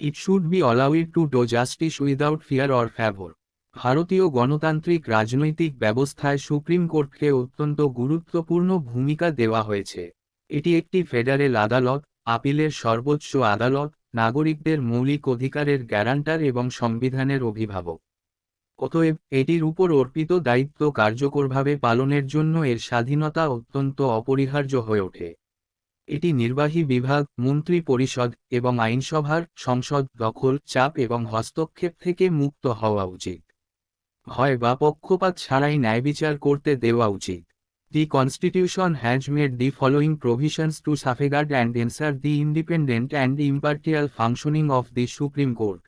It should be allowed to do justice without fear or favor. ভারতীয় গণতান্ত্রিক রাজনৈতিক ব্যবস্থায় supreme কোর্টকে অত্যন্ত গুরুত্বপূর্ণ ভূমিকা দেওয়া হয়েছে। এটি একটি ফেডারেল আদালত, আপিলের সর্বোচ্চ আদালত, নাগরিকদের মৌলিক অধিকারের গ্যারান্টার এবং সংবিধানের অভিভাবক। অতএব এটির উপর অর্পিত দায়িত্ব কার্যকরভাবে পালনের জন্য এর স্বাধীনতা অত্যন্ত অপরিহার্য হয়ে ওঠে। এটি নির্বাহী বিভাগ, মন্ত্রী পরিষদ এবং আইনসভার সংসদ দখল, চাপ এবং হস্তক্ষেপ থেকে মুক্ত হওয়া উচিত। ভয় বা পক্ষপাত ছাড়াই ন্যায়বিচার করতে দেওয়া উচিত। The Constitution has made the following provisions to safeguard and ensure the independent and impartial functioning of the Supreme Court.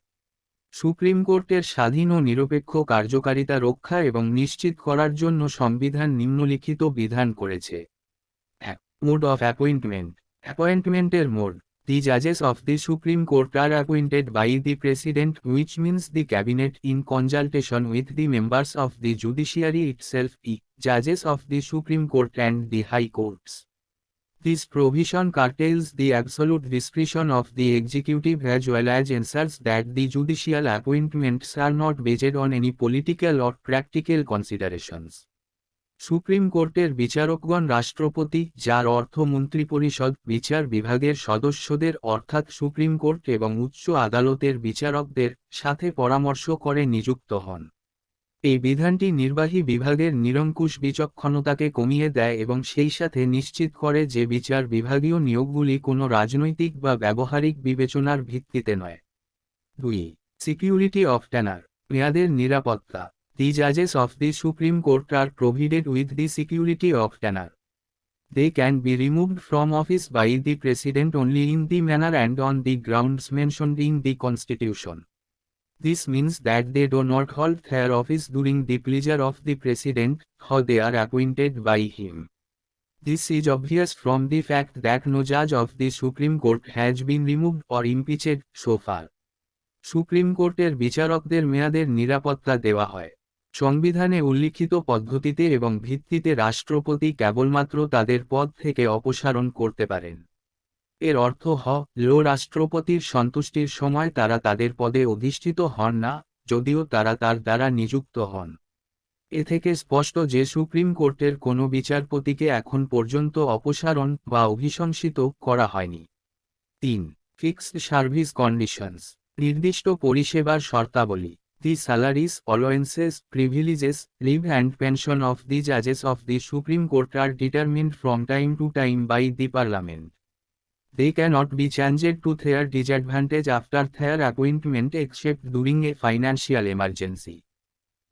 Supreme কোর্টের স্বাধীন ও নিরপেক্ষ কার্যকারিতা রক্ষা এবং নিশ্চিত করার জন্য সংবিধান নিম্নলিখিত বিধান করেছে। 1. Mode of appointment. অ্যাপয়েন্টমেন্টের mode. The judges of the Supreme Court are appointed by the President, which means the Cabinet, in consultation with the members of the judiciary itself, judges of the Supreme Court and the High Courts. This provision curtails the absolute discretion of the executive as well as ensures that the judicial appointments are not based on any political or practical considerations. Supreme কোর্টের বিচারকগণ রাষ্ট্রপতি, যার অর্থ মন্ত্রিপরিষদ, বিচার বিভাগের সদস্যদের অর্থাৎ supreme court এবং উচ্চ আদালতের বিচারকদের সাথে পরামর্শ করে নিযুক্ত হন। এই বিধানটি নির্বাহী বিভাগের নিরঙ্কুশ বিচক্ষণতাকে কমিয়ে দেয় এবং সেই সাথে নিশ্চিত করে যে বিচার বিভাগীয় নিয়োগগুলি কোনো রাজনৈতিক বা ব্যবহারিক বিবেচনার ভিত্তিতে নয়। 2. Security of টেনার। মেয়াদের নিরাপত্তা। The judges of the Supreme Court are provided with the security of tenure. They can be removed from office by the President only in the manner and on the grounds mentioned in the Constitution. This means that they do not hold their office during the pleasure of the President, or they are appointed by him. This is obvious from the fact that no judge of the Supreme Court has been removed or impeached so far. Supreme কোর্টের বিচারকদের মেয়াদের নিরাপত্তা দেওয়া হয়। সংবিধানে উল্লিখিত পদ্ধতিতে এবং ভিত্তিতে রাষ্ট্রপতি কেবলমাত্র তাদের পদ থেকে অপসারণ করতে পারেন। এর অর্থ রাষ্ট্রপতির সন্তুষ্টির সময় তারা তাদের পদে অধিষ্ঠিত হন না, যদিও তারা তার দ্বারা নিযুক্ত হন। এ থেকে স্পষ্ট যে সুপ্রিম কোর্টের কোনো বিচারপতিকে এখন পর্যন্ত অপসারণ বা অভিশংসিত করা হয়নি। 3. Fixed service conditions. নির্দিষ্ট পরিষেবার শর্তাবলী। The salaries, allowances, privileges, leave and pension of the judges of the Supreme Court are determined from time to time by the Parliament. They cannot be changed to their disadvantage after their appointment except during a financial emergency.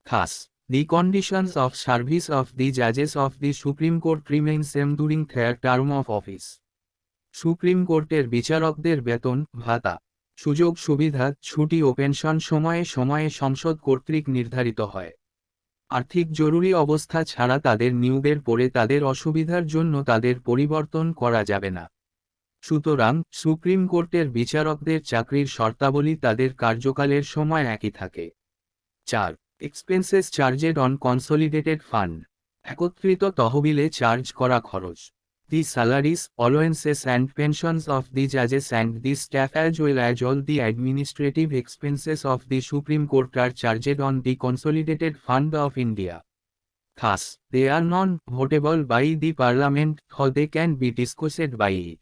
Thus, the conditions of service of the judges of the Supreme Court remain same during their term of office. Supreme কোর্টের বিচারকদের বেতন, ভাতা, সুযোগ সুবিধা, ছুটি ও pension সময়ে সময়ে সংসদ কর্তৃক নির্ধারিত হয়। আর্থিক জরুরি অবস্থা ছাড়া তাদের নিয়োগের পরে তাদের অসুবিধার জন্য তাদের পরিবর্তন করা যাবে না। সুতরাং সুপ্রিম কোর্টের বিচারকদের চাকরির শর্তাবলী তাদের কার্যকালের সময় একই থাকে। 4. Expenses charged on consolidated fund. একত্রিত তহবিলে চার্জ করা খরচ। The salaries, allowances and pensions of the judges and the staff as well as all the administrative expenses of the Supreme Court are charged on the Consolidated Fund of India. Thus, they are non-votable by the Parliament, or they can be discussed by it.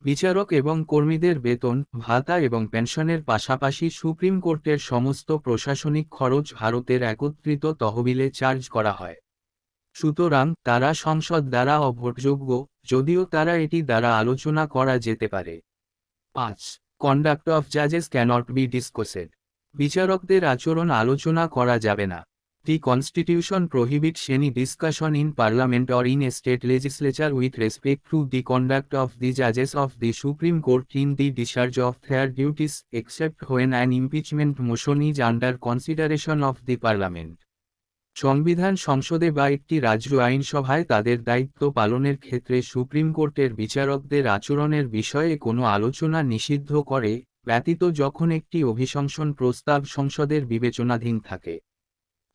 বিচারক এবং কর্মীদের বেতন, ভাতা এবং পেনশনের পাশাপাশি supreme কোর্টের সমস্ত প্রশাসনিক খরচ ভারতের একত্রিত তহবিলে চার্জ করা হয়। সুতরাং তারা সংসদ দ্বারা অভোটযোগ্য, যদিও তারা এটি দ্বারা আলোচনা করা যেতে পারে। 5. কন্ডাক্ট অফ জাজেস ক্যানট বি ডিসকসেড। বিচারকদের আচরণ আলোচনা করা যাবে না। The Constitution prohibits any discussion in Parliament or in a state legislature with respect to the conduct of the judges of the Supreme Court in the discharge of their duties, except when an impeachment motion is under consideration of the Parliament. সংবিধান সংসদে বা একটি রাজ্য আইনসভায় তাদের দায়িত্ব পালনের ক্ষেত্রে supreme কোর্টের বিচারকদের আচরণের বিষয়ে কোনো আলোচনা নিষিদ্ধ করে, ব্যতীত যখন একটি অভিশংসন প্রস্তাব সংসদের বিবেচনাধীন থাকে।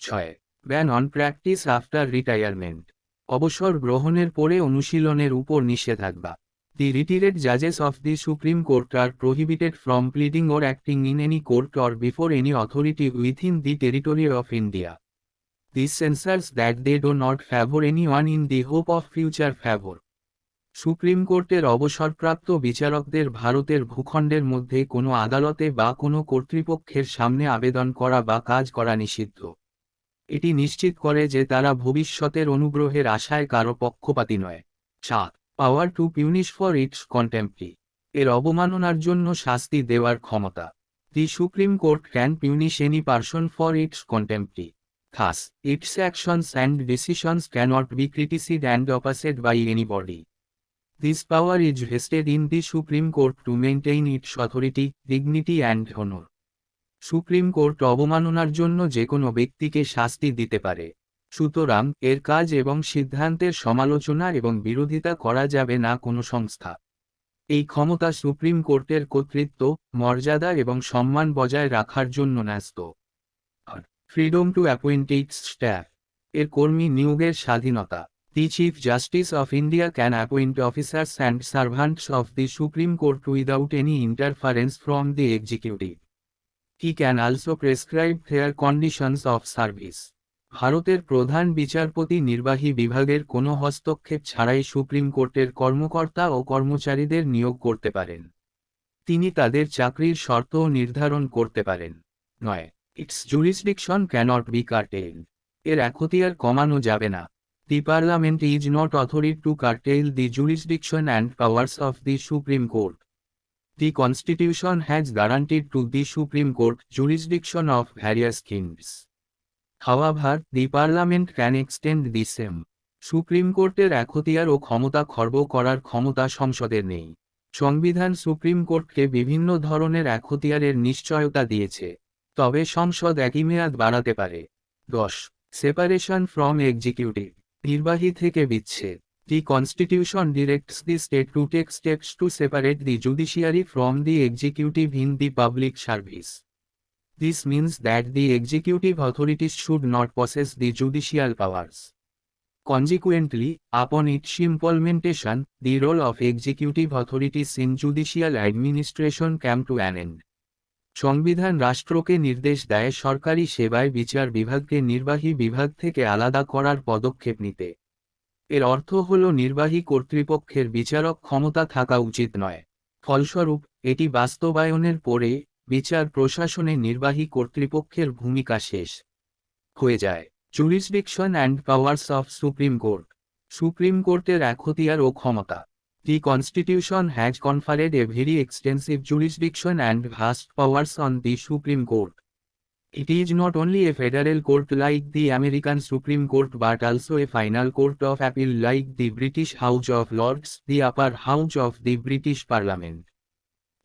6. Ban on practice after retirement. অবসর গ্রহণের পরে অনুশীলনের উপর নিষেধাজ্ঞা। The retired judges of the Supreme Court are prohibited from pleading or acting in any court or before any authority within the territory of India. This ensures that they do not favor anyone in the hope of future favor. Supreme কোর্টের অবসরপ্রাপ্ত বিচারকদের ভারতের ভূখণ্ডের মধ্যে কোনো আদালতে বা কোনো কর্তৃপক্ষের সামনে আবেদন করা বা কাজ করা নিষিদ্ধ। এটি নিশ্চিত করে যে তারা ভবিষ্যতের অনুগ্রহের আশায় কারো পক্ষপাতী নয়। 7. Power to punish for its contempt. এর অবমাননার জন্য শাস্তি দেওয়ার ক্ষমতা। The supreme court can punish any person for its contempt. Thus, its actions and decisions cannot be criticized and opposed by anybody. This power is vested in the Supreme Court to maintain its authority, dignity and honor. Supreme court অবমাননার জন্য যে কোনো ব্যক্তিকে শাস্তি দিতে পারে। সুতরাং এর কাজ এবং সিদ্ধান্তের সমালোচনা এবং বিরোধিতা করা যাবে না কোনো সংস্থা। এই ক্ষমতা সুপ্রিম কোর্টের কর্তৃত্ব, মর্যাদা এবং সম্মান বজায় রাখার জন্য ন্যস্ত। Freedom to appoint its staff. এর কর্মী নিয়োগের স্বাধীনতা। The Chief Justice of India can appoint officers and servants of the supreme Court without any interference from the executive. He can also prescribe fair conditions of service. ভারতের প্রধান বিচারপতি নির্বাহী বিভাগের কোনো হস্তক্ষেপ ছাড়াই সুপ্রিম কোর্টের কর্মকর্তা ও কর্মচারীদের নিয়োগ করতে পারেন। তিনি তাদের চাকরির শর্তও নির্ধারণ করতে পারেন। 9. Its jurisdiction cannot be curtailed. এর এখতিয়ার কমানো যাবে না। The Parliament is not authorized to curtail the jurisdiction and powers of the Supreme Court. The Constitution has guaranteed to the Supreme Court jurisdiction of various kings. However, the Parliament can extend the same. Supreme কোর্টের এখতিয়ার ও ক্ষমতা খর্ব করার ক্ষমতা সংসদের নেই। সংবিধান সুপ্রিম কোর্টকে বিভিন্ন ধরনের এখতিয়ারের নিশ্চয়তা দিয়েছে, তবে সংসদ একই মেয়াদ বাড়াতে পারে। 10. Separation from executive. নির্বাহী থেকে বিচ্ছেদ। The Constitution directs the state to take steps to separate the judiciary from the executive in the public service. This means that the executive authorities should not possess the judicial powers. Consequently, upon its implementation, the role of executive authorities in judicial administration came to an end. সংবিধান রাষ্ট্রকে নির্দেশ দেয় সরকারি সেবায় বিচার বিভাগকে নির্বাহী বিভাগ থেকে আলাদা করার পদক্ষেপ নিতে। এর অর্থ হল নির্বাহী কর্তৃপক্ষের বিচারক ক্ষমতা থাকা উচিত নয়। ফলস্বরূপ, এটি বাস্তবায়নের পরে বিচার প্রশাসনে নির্বাহী কর্তৃপক্ষের ভূমিকা শেষ হয়ে যায়। Jurisdiction and powers of supreme court. Supreme কোর্টের এখতিয়ার ও ক্ষমতা। The Constitution has conferred a very extensive jurisdiction and vast powers on the supreme Court. It is not only a federal court like the American Supreme Court but also a final court of appeal like the British House of Lords, the upper house of the British Parliament.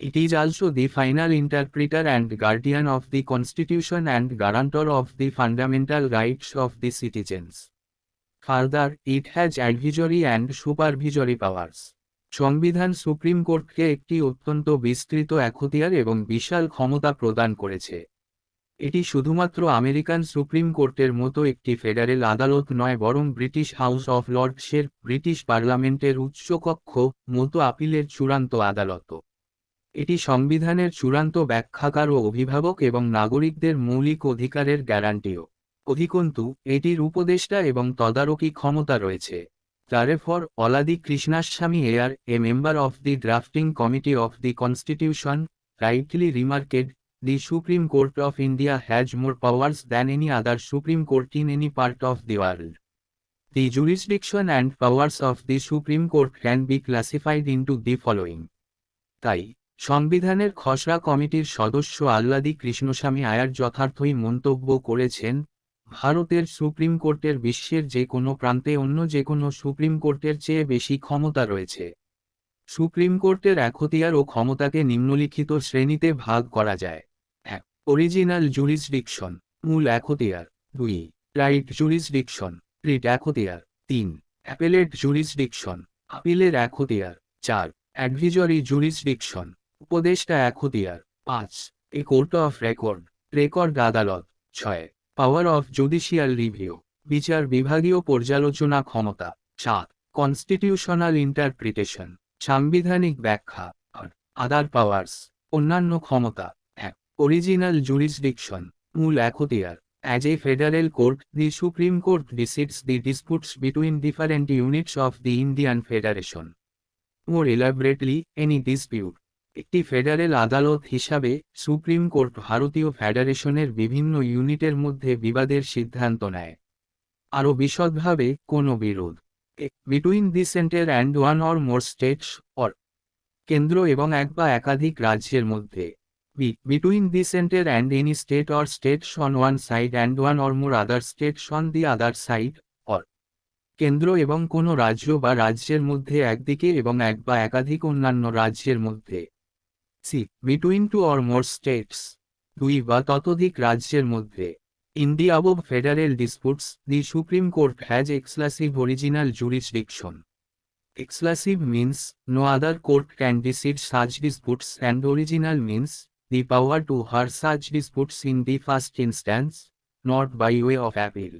It is also the final interpreter and guardian of the Constitution and guarantor of the fundamental rights of the citizens. Further, it has advisory and supervisory powers. সংবিধান supreme কোর্টকে একটি অত্যন্ত বিস্তৃত এখতিয়ার এবং বিশাল ক্ষমতা প্রদান করেছে। এটি শুধুমাত্র আমেরিকান সুপ্রিম কোর্টের মতো একটি ফেডারেল আদালত নয়, বরং ব্রিটিশ হাউস অফ লর্ডসের, ব্রিটিশ পার্লামেন্টের উচ্চকক্ষ মতো আপিলের চূড়ান্ত আদালত। এটি সংবিধানের চূড়ান্ত ব্যাখ্যাকার ও অভিভাবক এবং নাগরিকদের মৌলিক অধিকারের গ্যারান্টিও। অধিকন্তু, এটির উপদেষ্টা এবং তদারকি ক্ষমতা রয়েছে। Therefore, Oladi Krishnaswamy Iyer, a member of the drafting committee of the Constitution, rightly remarked, the Supreme Court of India has more powers than any other Supreme Court in any part of the world. The jurisdiction and powers of the Supreme Court can be classified into the following. তাই সংবিধানের খসড়া কমিটির সদস্য আল্লাদি কৃষ্ণস্বামী আয়ার যথার্থই মন্তব্য করেছেন, ভারতের সুপ্রিম কোর্টের বিশ্বের যে কোনো প্রান্তে অন্য যে কোনো সুপ্রিম কোর্টের চেয়ে বেশি ক্ষমতা রয়েছে। সুপ্রিম কোর্টের এখতিয়ার ও ক্ষমতাকে নিম্নলিখিত শ্রেণীতে ভাগ করা যায়। 1. অরিজিনাল জুরিসডিকশন, মূল এখতিয়ার। 2. রাইট জুরিসডিকশন, রিট এখতিয়ার। 3. অ্যাপেলেট জুরিসডিকশন, আপিলের এখতিয়ার। 4. অ্যাডভিজরি জুরিসডিকশন, উপদেষ্টা এখতিয়ার। 5. A court of record, record আদালত। 6. পাওয়ার অফ জুডিশিয়াল রিভিউ, বিচার বিভাগীয় পর্যালোচনা ক্ষমতা। 7. কনস্টিটিউশনাল ইন্টারপ্রিটেশন, সাংবিধানিক ব্যাখ্যা। আদার পাওয়ার্স, অন্যান্য ক্ষমতা। 1. অরিজিনাল জুরিসডিকশন, মূল এখতিয়ার। As a federal court, the Supreme Court decides the disputes between different units of the Indian Federation. More elaborately, any dispute. একটি ফেডারেল আদালত হিসাবে সুপ্রিম কোর্ট ভারতীয় ফেডারেশনের বিভিন্ন ইউনিটের মধ্যে বিবাদের সিদ্ধান্ত নেয়। আরও বিশদভাবে, কোনো বিরোধ between the centre and one or more states or কেন্দ্র এবং এক বা একাধিক রাজ্যের মধ্যে between the centre and any state or states on one side and one or more other states on the other side or কেন্দ্র এবং কোনো রাজ্য বা রাজ্যের মধ্যে একদিকে এবং এক বা একাধিক অন্যান্য রাজ্যের মধ্যে between two or more states দুই বা ততোধিক রাজ্যের মধ্যে। In the above federal disputes, the Supreme Court has exclusive original jurisdiction. Exclusive means no other court can decide such disputes, and original means the power to hear such disputes in the first instance, not by way of appeal.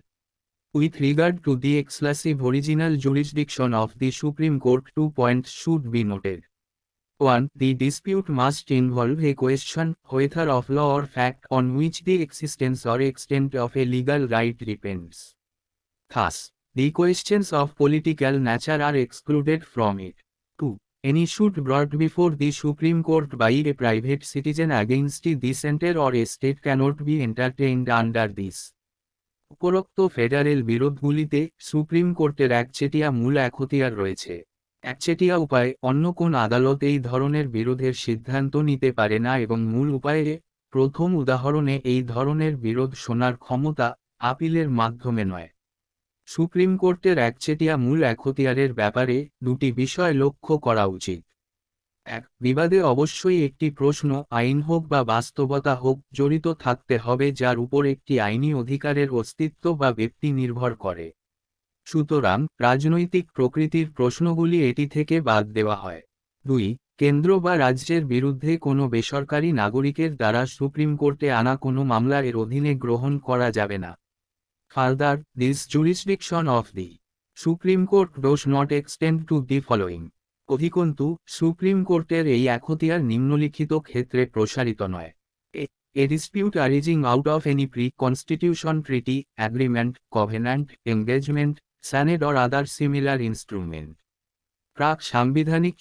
With regard to the exclusive original jurisdiction of the Supreme Court, 2 points should be noted. 1. The dispute must involve a question, whether of law or fact, on which the existence or extent of a legal right depends. Thus, the questions of political nature are excluded from it. 2. Any suit brought before the Supreme Court by a private citizen against the center or a state cannot be entertained under this. উপরোক্ত federal বিরোধগুলিতে supreme কোর্টের একচেটিয়া মূল এখতিয়ার রয়েছে। একচেটিয়া উপায়ে অন্য কোন আদালত এই ধরনের বিরোধের সিদ্ধান্ত নিতে পারে না এবং মূল উপায়ে প্রথম উদাহরণে এই ধরনের বিরোধ শোনার ক্ষমতা আপিলের মাধ্যমে নয়। সুপ্রিম কোর্টের একচেটিয়া মূল এখতিয়ারের ব্যাপারে দুটি বিষয় লক্ষ্য করা উচিত। এক, বিবাদে অবশ্যই একটি প্রশ্ন, আইন হোক বা বাস্তবতা হোক, জড়িত থাকতে হবে যার উপর একটি আইনি অধিকারের অস্তিত্ব বা ব্যক্তি নির্ভর করে। সুতরাং রাজনৈতিক প্রকৃতির প্রশ্নগুলি এটি থেকে বাদ দেওয়া হয়। 2. কেন্দ্র বা রাজ্যের বিরুদ্ধে কোনো বেসরকারি নাগরিকের দ্বারা সুপ্রিম কোর্টে আনা কোনো মামলা এর অধীনে গ্রহণ করা যাবে না। Further, this jurisdiction of the Supreme Court does not extend to the following. অধিকন্তু সুপ্রিম কোর্টের এই এখতিয়ার নিম্নলিখিত ক্ষেত্রে প্রসারিত নয়। A dispute arising out of any pre-constitution treaty, agreement, covenant, engagement, sanad or other similar instrument. প্রাক সাংবিধানিক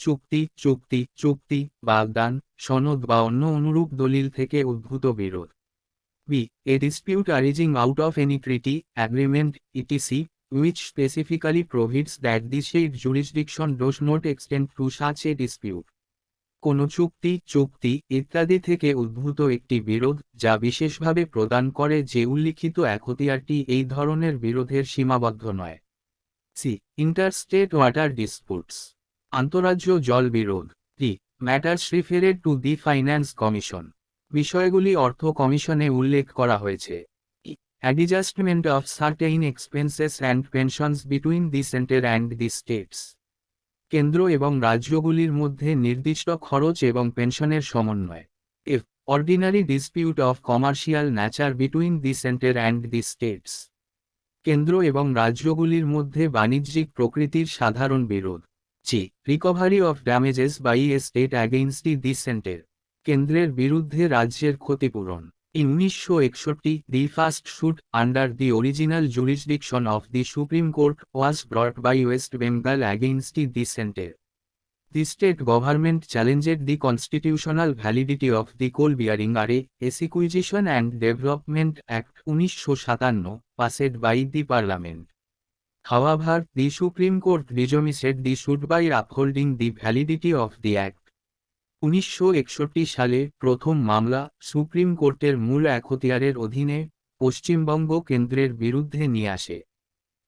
চুক্তি, বাগদান, সনদ বা অন্য অনুরূপ দলিল থেকে উদ্ভূত বিরোধ। B. A dispute arising out of any treaty, agreement, etc., which specifically provides that the said jurisdiction does not extend to such a dispute. কোনো চুক্তি ইত্যাদি থেকে উদ্ভূত একটি বিরোধ যা বিশেষভাবে প্রদান করে যে উল্লিখিত এখতিয়ারটি এই ধরনের বিরোধের সীমাবদ্ধ নয়। সি. ইন্টারস্টেট ওয়াটার ডিসপুটস, আন্তঃরাজ্য জল বিরোধ। D. Matters referred to the Finance Commission, বিষয়গুলি অর্থ কমিশনে উল্লেখ করা হয়েছে। Adjustment of certain expenses and pensions between the centre and the states, কেন্দ্র এবং রাজ্যগুলির মধ্যে নির্দিষ্ট খরচ এবং পেনশনের সমন্বয়। F. Ordinary dispute of commercial nature between the centre and the states, কেন্দ্র এবং রাজ্যগুলির মধ্যে বাণিজ্যিক প্রকৃতির সাধারণ বিরোধ। G. Recovery of damages by a state against the centre, কেন্দ্রের বিরুদ্ধে রাজ্যের ক্ষতিপূরণ। In 1961, the first suit under the original jurisdiction of the Supreme Court was brought by West Bengal against the center. The state government challenged the constitutional validity of the Coal-Bearing Area Acquisition and Development Act 1957 passed by the Parliament. However, the Supreme Court dismissed the suit by upholding the validity of the Act. 1961 সালে প্রথম মামলা supreme কোর্টের মূল এখতিয়ারের অধীনে পশ্চিমবঙ্গ কেন্দ্রের বিরুদ্ধে নিয়ে আসে।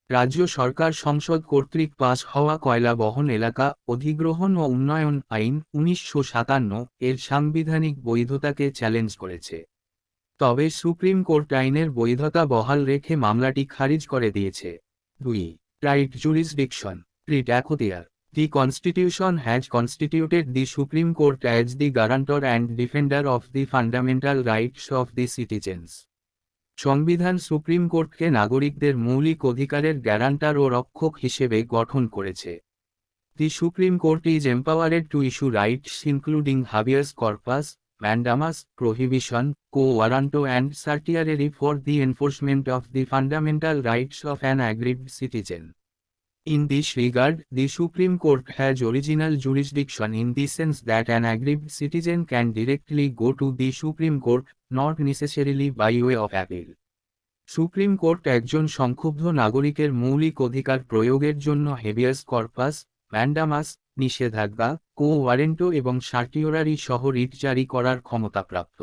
রাজ্য সরকার সংসদ কর্তৃক পাস হওয়া কয়লা বহন এলাকা অধিগ্রহণ ও উন্নয়ন আইন 1957 এর সাংবিধানিক বৈধতাকে চ্যালেঞ্জ করেছে। তবে সুপ্রিম কোর্ট আইনের বৈধতা বহাল রেখে মামলাটি খারিজ করে দিয়েছে। 2. রাইট জুরিসডিকশন, রিট এখতিয়ার। The Constitution has constituted the Supreme Court as the guarantor and defender of the fundamental rights of the citizens. সংবিধান সুপ্রিম কোর্টকে নাগরিকদের মৌলিক অধিকারের গ্যারান্টার ও রক্ষক হিসেবে গঠন করেছে। The Supreme Court is empowered to issue rights including habeas corpus, mandamus, prohibition, quo warranto and certiorari for the enforcement of the fundamental rights of an aggrieved citizen. In this regard, the Supreme Court has original jurisdiction in the sense that an aggrieved citizen can directly go to the Supreme Court, not necessarily by way of appeal. Supreme court একজন সংক্ষুব্ধ নাগরিকের মৌলিক অধিকার প্রয়োগের জন্য habeas corpus, mandamus, নিষেধাজ্ঞা, কো warranto এবং সার্টিওরারি সহ writ জারি করার ক্ষমতাপ্রাপ্ত।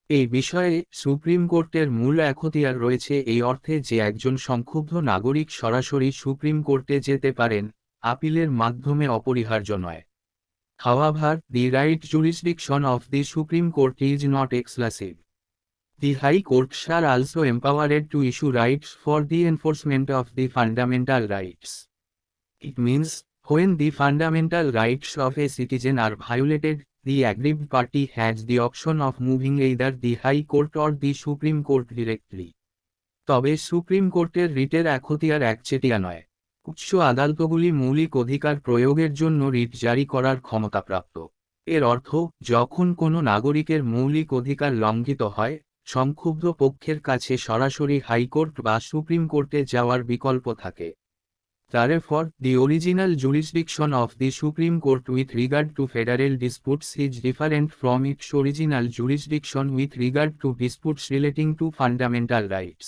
এই বিষয়ে সুপ্রিম কোর্টের মূল এখতিয়ার রয়েছে এই অর্থে যে একজন সংক্ষুব্ধ নাগরিক সরাসরি সুপ্রিম কোর্টে যেতে পারেন, আপিলের মাধ্যমে অপরিহার্য নয়। However, the right jurisdiction of the Supreme Court is not exclusive. The High Court shall also empowered to issue rights for the enforcement of the fundamental rights. It means, when the fundamental rights of a citizen are violated, the aggrieved party has the option of moving either the High Court or the Supreme Court directly. তবে supreme কোর্টের রিটের এখতিয়ার একচেটিয়া নয়। উচ্চ আদালতগুলি মৌলিক অধিকার প্রয়োগের জন্য রিট জারি করার ক্ষমতাপ্রাপ্ত। এর অর্থ, যখন কোনো নাগরিকের মৌলিক অধিকার লঙ্ঘিত হয়, সংক্ষুব্ধ পক্ষের কাছে সরাসরি হাইকোর্ট বা সুপ্রিম কোর্টে যাওয়ার বিকল্প থাকে। Therefore, the original jurisdiction of the Supreme Court with regard to federal disputes is different from its original jurisdiction with regard to disputes relating to fundamental rights.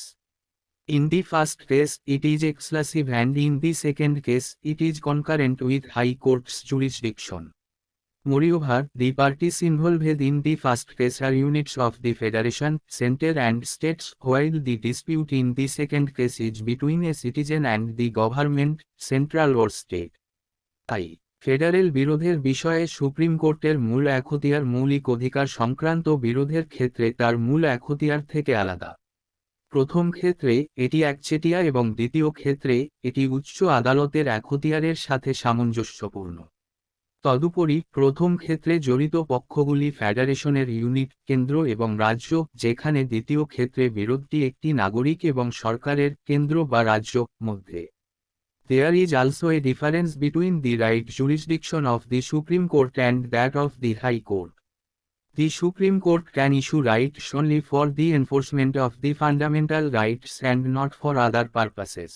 In the first case, it is exclusive, and in the second case, it is concurrent with High Court's jurisdiction. Moreover, the parties involved in the first case are units of the Federation, Center and States, while the dispute in the second case is between a citizen and the government, central or state. তাই federal বিরোধের বিষয়ে supreme কোর্টের মূল এখতিয়ার মৌলিক অধিকার সংক্রান্ত বিরোধের ক্ষেত্রে তার মূল এখতিয়ার থেকে আলাদা। প্রথম ক্ষেত্রে এটি একচেটিয়া এবং দ্বিতীয় ক্ষেত্রে এটি উচ্চ আদালতের এখতিয়ারের সাথে সামঞ্জস্যপূর্ণ। তদুপরি প্রথম ক্ষেত্রে জড়িত পক্ষগুলি ফেডারেশনের ইউনিট, কেন্দ্র এবং রাজ্য, যেখানে দ্বিতীয় ক্ষেত্রে বিরোধটি একটি নাগরিক এবং সরকারের, কেন্দ্র বা রাজ্য, মধ্যে। There is also a difference between the right jurisdiction of the Supreme Court and that of the High Court. The Supreme Court can issue rights only for the enforcement of the fundamental rights and not for other purposes.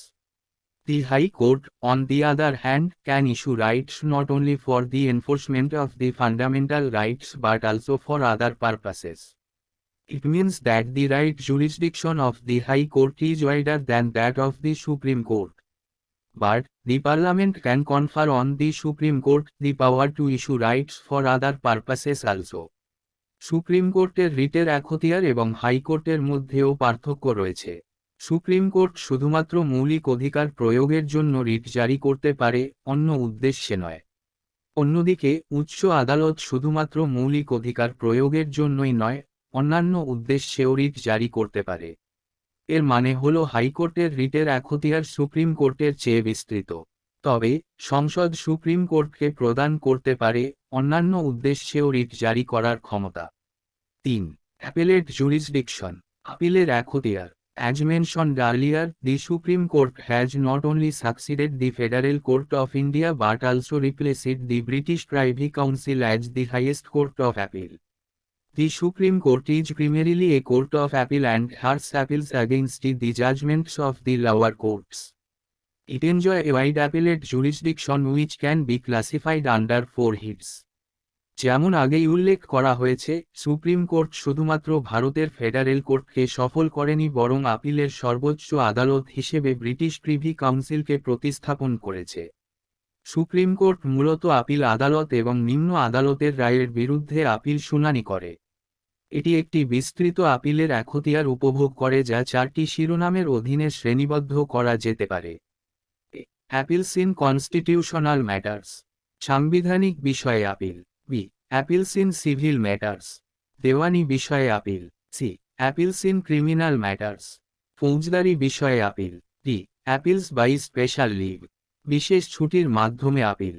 The High Court, on the other hand, can issue rights not only for the enforcement of the fundamental rights but also for other purposes. It means that the right jurisdiction of the High Court is wider than that of the Supreme Court. But, the Parliament can confer on the Supreme Court the power to issue rights for other purposes also. Supreme কোর্টের রিটের এখতিয়ার এবং হাইকোর্টের মধ্যেও পার্থক্য রয়েছে। Supreme court শুধুমাত্র মৌলিক অধিকার প্রয়োগের জন্য রিট জারি করতে পারে, অন্য উদ্দেশ্যে নয়। অন্যদিকে উচ্চ আদালত শুধুমাত্র মৌলিক অধিকার প্রয়োগের জন্যই নয়, অন্যান্য উদ্দেশ্যেও রিট জারি করতে পারে। এর মানে হল হাইকোর্টের রিটের এখতিয়ার সুপ্রিম কোর্টের চেয়ে বিস্তৃত। তবে সংসদ সুপ্রিম কোর্টকে প্রদান করতে পারে অন্যান্য উদ্দেশ্যেও রিট জারি করার ক্ষমতা। 3. অ্যাপেলেট জুরিসডিকশন, আপিলের এখতিয়ার। As mentioned earlier, the Supreme Court has not only succeeded the Federal Court of India but also replaced the British Privy Council as the highest court of appeal. The Supreme Court is primarily a court of appeal and hears appeals against the judgments of the lower courts. It enjoys a wide appellate jurisdiction which can be classified under 4 heads. যেমন আগেই উল্লেখ করা হয়েছে, supreme court শুধুমাত্র ভারতের federal কোর্টকে সফল করেনি বরং আপিলের সর্বোচ্চ আদালত হিসেবে ব্রিটিশ প্রিভি কাউন্সিলকে প্রতিস্থাপন করেছে। সুপ্রিম কোর্ট মূলত আপিল আদালত এবং নিম্ন আদালতের রায়ের বিরুদ্ধে আপিল শুনানি করে। এটি একটি বিস্তৃত আপিলের এখতিয়ার উপভোগ করে যা 4টি শিরোনামের অধীনে শ্রেণীবদ্ধ করা যেতে পারে। অ্যাপিলস ইন কনস্টিটিউশনাল ম্যাটার্স, সাংবিধানিক বিষয়ে আপিল। B. Appeals in civil matters, দেওয়ানি বিষয়ে আপিল। C. Appeals in criminal matters, ফৌজদারি বিষয়ে আপিল। D. Appeals by special leave, বিশেষ ছুটির মাধ্যমে আপিল।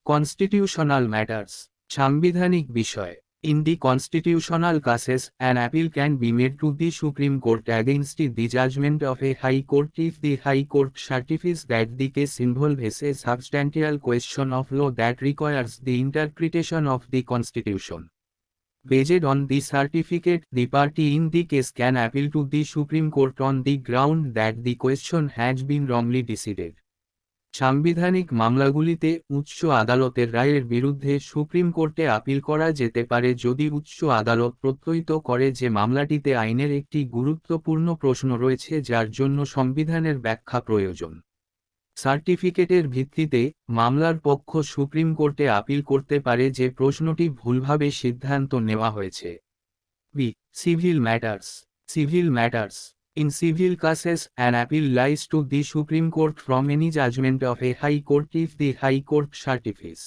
কনস্টিটিউশনাল ম্যাটার্স, সাংবিধানিক বিষয়। In the constitutional cases, an appeal can be made to the Supreme Court against the judgment of a High Court if the High Court certifies that the case involves a substantial question of law that requires the interpretation of the Constitution. Based on the certificate, the party in the case can appeal to the Supreme Court on the ground that the question has been wrongly decided. সাংবিধানিক মামলাগুলিতে উচ্চ আদালতের রায়ের বিরুদ্ধে supreme কোর্টে appeal করা যেতে পারে যদি উচ্চ আদালত প্রত্যয়িত করে যে মামলাটিতে আইনের একটি গুরুত্বপূর্ণ প্রশ্ন রয়েছে যার জন্য সংবিধানের ব্যাখ্যা প্রয়োজন। সার্টিফিকেটের ভিত্তিতে মামলার পক্ষ সুপ্রিম কোর্টে আপিল করতে পারে যে প্রশ্নটি ভুলভাবে সিদ্ধান্ত নেওয়া হয়েছে। B. Civil matters. Civil matters. In civil cases, an appeal lies to the Supreme Court from any judgment of a High Court if the High Court certifies.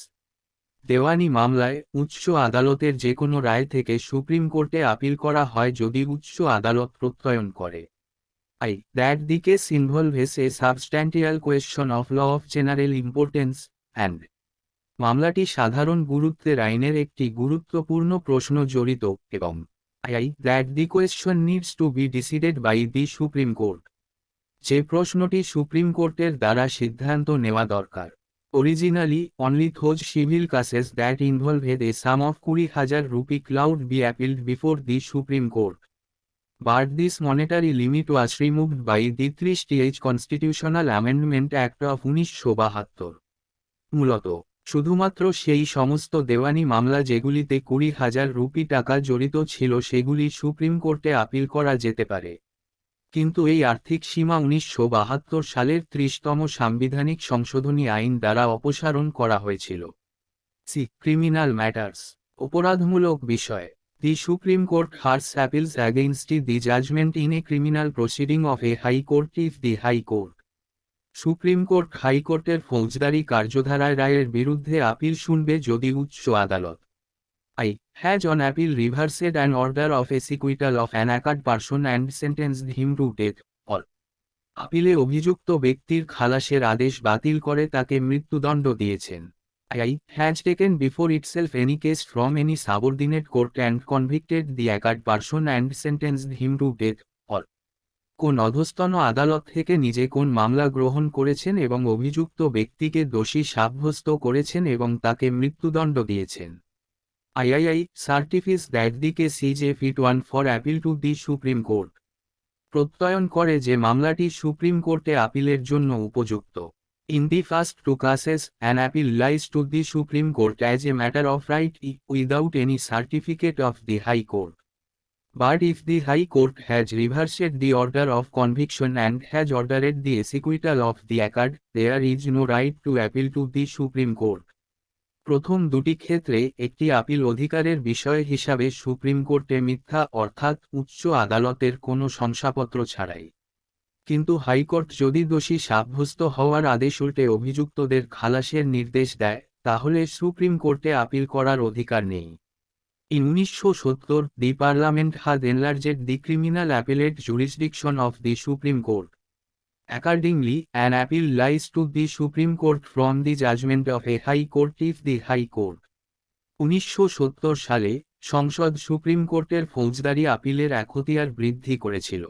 দেওয়ানি মামলায় উচ্চ আদালতের যে কোনো রায় থেকে সুপ্রিম কোর্টে আপিল করা হয় যদি উচ্চ আদালত প্রত্যয়ন করে that the case involves a substantial question of law of general importance, and মামলাটি সাধারণ গুরুত্বের আইনের একটি গুরুত্বপূর্ণ প্রশ্ন জড়িত, এবং that the question needs to be decided by the Supreme Court. যে প্রশ্নটি সুপ্রিম কোর্টের দ্বারা সিদ্ধান্ত নেওয়া দরকার। Originally, only those civil cases that involved a sum of 20,000 rupee could be appealed before the Supreme Court. But this monetary limit was removed by the 3th Constitutional Amendment Act of 1972. মূলত শুধুমাত্র সেই সমস্ত দেওয়ানি মামলা যেগুলিতে 20,000 rupee টাকা জড়িত ছিল সেগুলি সুপ্রিম কোর্টে আপিল করা যেতে পারে। কিন্তু এই আর্থিক সীমা 1972 সালের 30তম সাংবিধানিক সংশোধনী আইন দ্বারা অপসারণ করা হয়েছিল। সি. Criminal matters. অপরাধমূলক বিষয়। The Supreme Court hears appeals against the judgment in a criminal proceeding of a High Court if the High Court. Supreme court হাইকোর্টের ফৌজদারি কার্যধারায় রায়ের বিরুদ্ধে আপিল শুনবে যদি উচ্চ আদালত has on appeal reversed an order of acquittal of an accused person and sentenced him to death, or আপিলে অভিযুক্ত ব্যক্তির খালাসের আদেশ বাতিল করে তাকে মৃত্যুদণ্ড দিয়েছেন। has taken before itself any case from any subordinate court and convicted the accused person and sentenced him to death, or কোন অধস্তন আদালত থেকে নিজে কোন মামলা গ্রহণ করেছেন এবং অভিযুক্ত ব্যক্তিকে দোষী সাব্যস্ত করেছেন এবং তাকে মৃত্যুদণ্ড দিয়েছেন। certifies that the case is a fit one for appeal to the Supreme Court. প্রত্যয়ন করে যে মামলাটি সুপ্রিম কোর্টে আপিলের জন্য উপযুক্ত। In the first two cases, an appeal lies to the Supreme Court as a matter of right without any certificate of the High Court. But if the High Court has reversed the order of conviction and has ordered the acquittal of the accused, there is no right to appeal to the Supreme Court. প্রথম দুটি ক্ষেত্রে একটি appeal অধিকারের বিষয় হিসাবে supreme কোর্টে মিথ্যা অর্থাৎ উচ্চ আদালতের কোনো শংসাপত্র ছাড়াই। কিন্তু হাইকোর্ট যদি দোষী সাব্যস্ত হওয়ার আদেশ উল্টে অভিযুক্তদের খালাসের নির্দেশ দেয় তাহলে সুপ্রিম কোর্টে আপিল করার অধিকার নেই। In 1970, the Parliament had enlarged the criminal appellate jurisdiction of the Supreme Court. Accordingly, an appeal lies to the Supreme Court from the judgment of a High Court if the High Court. 1970 সালে সংসদ supreme কোর্টের ফৌজদারি আপিলের এখতিয়ার বৃদ্ধি করেছিল।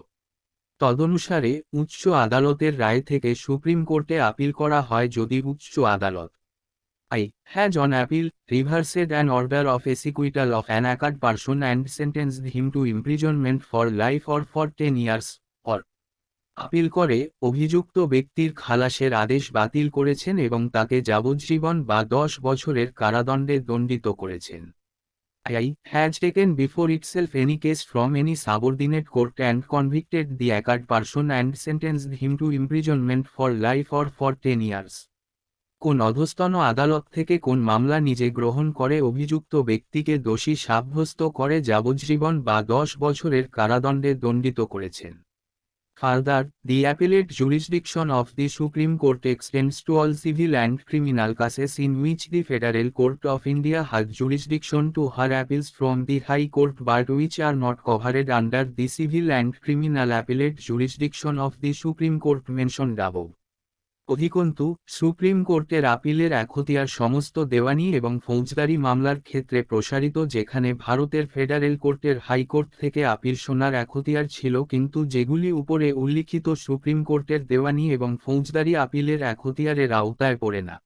তদনুসারে উচ্চ আদালতের রায় থেকে সুপ্রিম কোর্টে আপিল করা হয় যদি উচ্চ আদালত has on appeal reversed an order of acquittal of an accused person and sentenced him to imprisonment for life or for 10 years, or appeal করে অভিযুক্ত ব্যক্তির খালাসের আদেশ বাতিল করেছেন এবং তাকে যাবজ্জীবন বা 10 বছরের কারাদণ্ডে দণ্ডিত করেছেন। has taken before itself any case from any subordinate court and convicted the accused person and sentenced him to imprisonment for life or for 10 years. কোন অধস্তন আদালত থেকে কোন মামলা নিজে গ্রহণ করে অভিযুক্ত ব্যক্তিকে দোষী সাব্যস্ত করে যাবজ্জীবন বা 10 বছরের কারাদণ্ডে দণ্ডিত করেছেন। Further, the appellate jurisdiction of the Supreme Court extends to all civil and criminal cases in which the Federal Court of India has jurisdiction to hear appeals from the High Court but which are not covered under the civil and criminal appellate jurisdiction of the Supreme Court mentioned above. অধিকন্তু supreme কোর্টের আপিলের এখতিয়ার সমস্ত দেওয়ানি এবং ফৌজদারি মামলার ক্ষেত্রে প্রসারিত যেখানে ভারতের ফেডারেল কোর্টের হাইকোর্ট থেকে আপিল শোনার এখতিয়ার ছিল কিন্তু যেগুলি উপরে উল্লিখিত সুপ্রিম কোর্টের দেওয়ানি এবং ফৌজদারি আপিলের এখতিয়ারের আওতায় পড়ে না।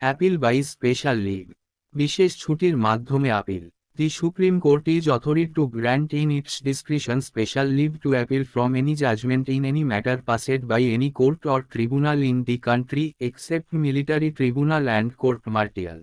Appeal by special leave. বিশেষ ছুটির মাধ্যমে আপিল। The Supreme Court is authorized to grant in its discretion special leave to appeal from any judgment in any matter passed by any court or tribunal in the country except military tribunal and court martial.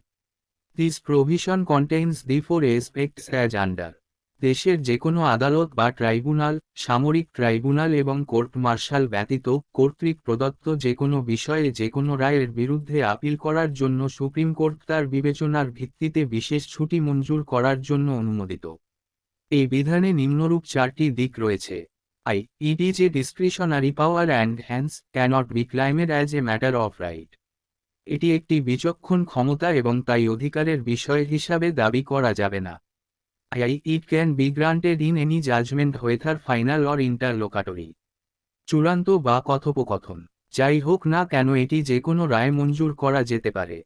This provision contains the four aspects as under. দেশের যে কোনো আদালত বা tribunal, সামরিক tribunal এবং court martial ব্যতীত কর্তৃক প্রদত্ত যে কোনো বিষয়ে যে কোনো রায়ের বিরুদ্ধে আপিল করার জন্য সুপ্রিম কোর্ট তার বিবেচনার ভিত্তিতে বিশেষ ছুটি মঞ্জুর করার জন্য অনুমোদিত। এই বিধানে নিম্নরূপ চারটি দিক রয়েছে। It is a discretionary power and hence cannot be claimed as a matter of right. এটি একটি বিচক্ষণ ক্ষমতা এবং তাই অধিকারের বিষয় হিসাবে দাবি করা যাবে না। It can be granted in any judgment whether final or interlocutory. চূড়ান্ত বা কথোপকথন যাই হোক না কেন এটি যে কোনো রায় মঞ্জুর করা যেতে পারে।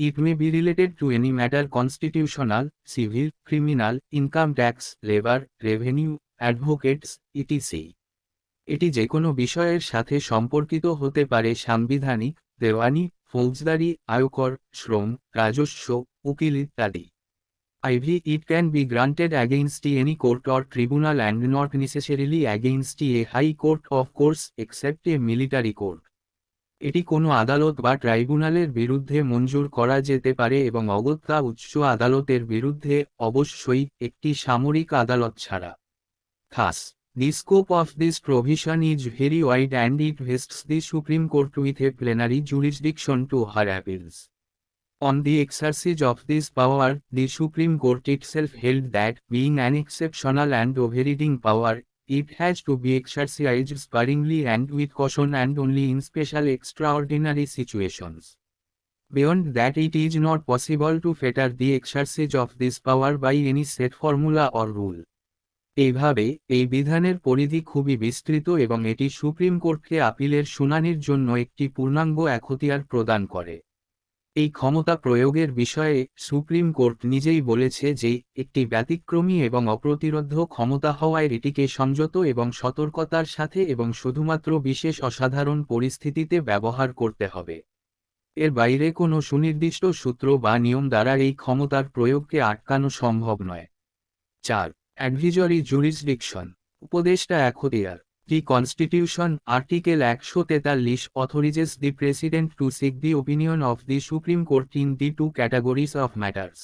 It may be related to any matter constitutional, civil, criminal, income tax, labor, revenue, advocates, etc. এটি যে কোনো বিষয়ের সাথে সম্পর্কিত হতে পারে সাংবিধানিক, দেওয়ানি, ফৌজদারি, আয়কর, শ্রম, রাজস্ব, উকিল ইত্যাদি। It can be granted against any court or tribunal and not necessarily against a high court of course except a military court. এটি কোনো আদালত বা ট্রাইব্যুনালের বিরুদ্ধে মঞ্জুর করা যেতে পারে এবং অগত্যা উচ্চ আদালতের বিরুদ্ধে অবশ্যই একটি সামরিক আদালত ছাড়া। Thus, the scope of this provision is very wide and it vests the Supreme Court with a plenary jurisdiction to hear appeals. On the exercise of this power, the Supreme Court itself held that, being an exceptional and overriding power, it has to be exercised sparingly and with caution and only in special extraordinary situations. Beyond that it is not possible to fetter the exercise of this power by any set formula or rule. এইভাবে এই বিধানের পরিধি খুবই বিস্তৃত এবং এটি supreme কোর্টকে আপিলের শুনানির জন্য একটি পূর্ণাঙ্গ এখতিয়ার প্রদান করে। এই ক্ষমতা প্রয়োগের বিষয়ে সুপ্রিম কোর্ট নিজেই বলেছে যে একটি ব্যতিক্রমী এবং অপ্রতিরোধ্য ক্ষমতা হওয়ায় এটিকে সংযত এবং সতর্কতার সাথে এবং শুধুমাত্র বিশেষ অসাধারণ পরিস্থিতিতে ব্যবহার করতে হবে। এর বাইরে কোনো সুনির্দিষ্ট সূত্র বা নিয়ম দ্বারা এই ক্ষমতার প্রয়োগকে আটকানো সম্ভব নয়। 4. অ্যাডভিজরি জুরিসডিকশন, উপদেষ্টা এখতিয়ার। The Constitution, Article 143 authorizes the President to seek the opinion of the Supreme Court in the two categories of matters.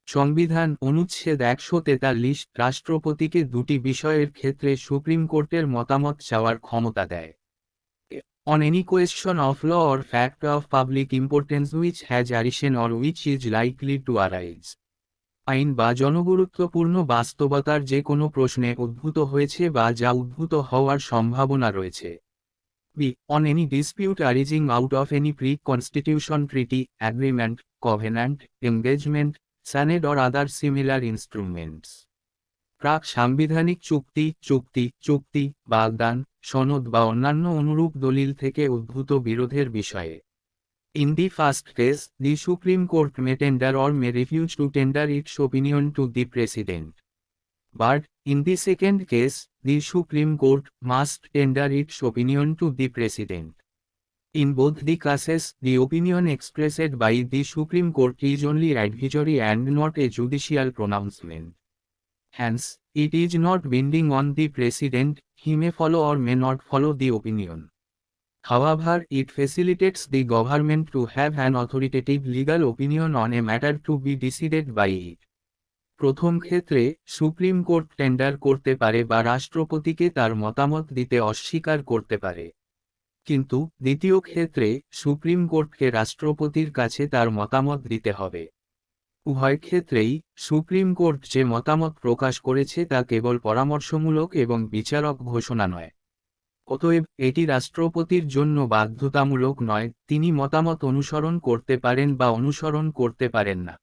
সংবিধান অনুচ্ছেদ 143 রাষ্ট্রপতিকে দুটি বিষয়ের ক্ষেত্রে সুপ্রিম কোর্টের মতামত চাওয়ার ক্ষমতা দেয়। On any question of law or fact of public importance which has arisen or which is likely to arise. আইন বা জনগুরুত্বপূর্ণ বাস্তবতার যে কোনো প্রশ্নে উদ্ভূত হয়েছে বা যা উদ্ভূত হওয়ার সম্ভাবনা রয়েছে। On any dispute arising out of any pre-constitution treaty, agreement, covenant, engagement, sanad or other similar instruments. প্রাক সাংবিধানিক চুক্তি, বাগদান, সনদ বা অন্যান্য অনুরূপ দলিল থেকে উদ্ভূত বিরোধের বিষয়ে। In the first case, the Supreme Court may tender or may refuse to tender its opinion to the President. But, in the second case, the Supreme Court must tender its opinion to the President. In both the cases, the opinion expressed by the Supreme Court is only advisory and not a judicial pronouncement. Hence, it is not binding on the President, he may follow or may not follow the opinion. However, it facilitates the government to have an authoritative legal opinion on a matter to be decided by it. প্রথম ক্ষেত্রে supreme court tender করতে পারে বা রাষ্ট্রপতিকে তার মতামত দিতে অস্বীকার করতে পারে। কিন্তু দ্বিতীয় ক্ষেত্রে সুপ্রিম কোর্টকে রাষ্ট্রপতির কাছে তার মতামত দিতে হবে। উভয় ক্ষেত্রেই সুপ্রিম কোর্ট যে মতামত প্রকাশ করেছে তা কেবল পরামর্শমূলক এবং বিচারক ঘোষণা নয়। অতএব এটি রাষ্ট্রপতির জন্য বাধ্যতামূলক নয়, তিনি মতামত অনুসরণ করতে পারেন বা অনুসরণ করতে পারেন না।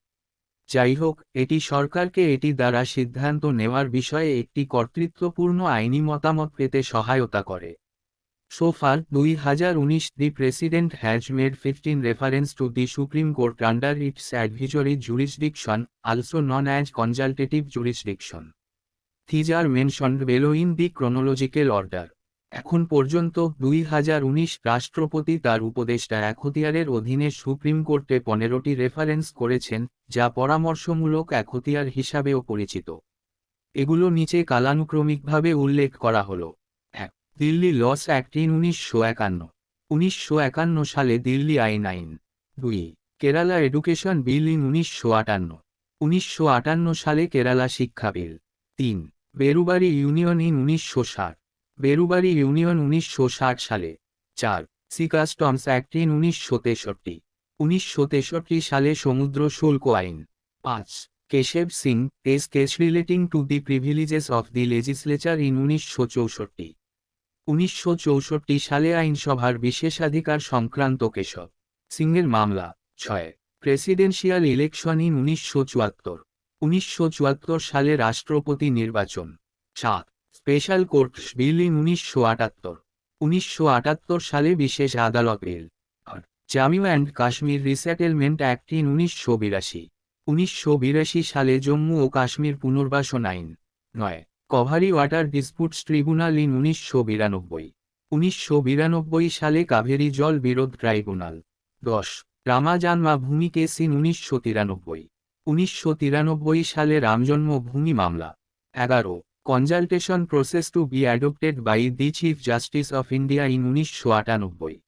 যাই হোক, এটি সরকারকে এটি দ্বারা সিদ্ধান্ত নেওয়ার বিষয়ে একটি কর্তৃত্বপূর্ণ আইনি মতামত পেতে সহায়তা করে। So far, 2019 the President has made 15 reference to the Supreme Court under its advisory jurisdiction, also known as consultative jurisdiction. These are mentioned below in the chronological order. এখন পর্যন্ত 2019 রাষ্ট্রপতি তার উপদেষ্টা এখতিয়ারের অধীনে সুপ্রিম কোর্টে 15টি রেফারেন্স করেছেন, যা পরামর্শমূলক এখতিয়ার হিসাবেও পরিচিত। এগুলো নিচে কালানুক্রমিকভাবে উল্লেখ করা হলো। 1. Delhi loss act 1951। 1951 সালে দিল্লি আইন। 2. কেরালা এডুকেশন বিল 1958। 1958 সালে কেরালা শিক্ষা বিল। 3. বেরুবারি ইউনিয়ন 1960। বেরুবারি ইউনিয়ন 1960 সালে। 4. C customs act 1963। 1963 সালে সমুদ্র শুল্ক আইন। 5. Keshav Singh case relating to the privileges of the legislature in 1964। 1964 সালে আইনসভার বিশেষাধিকার সংক্রান্ত কেশব সিংয়ের মামলা। 6. Presidential election in 1974। 1974 সালে রাষ্ট্রপতি নির্বাচন। 7. Special courts bill in 1978। 1978 সালে বিশেষ আদালত বিল। 8. Jammu and Kashmir resettlement act in 1982। 1982 সালে জম্মু ও কাশ্মীর পুনর্বাসন আইন। 9. কভারি ওয়াটার ডিসপুটস ট্রিব্যুনাল ইন 1992। 1992 সালে কাভেরি জল বিরোধ ট্রাইব্যুনাল। 10. রামা জন্মভূমি কেস ইন 1993। 1993 সালে রামজন্মভূমি মামলা। 11. Consultation process to be adopted by the Chief Justice of India in 1998।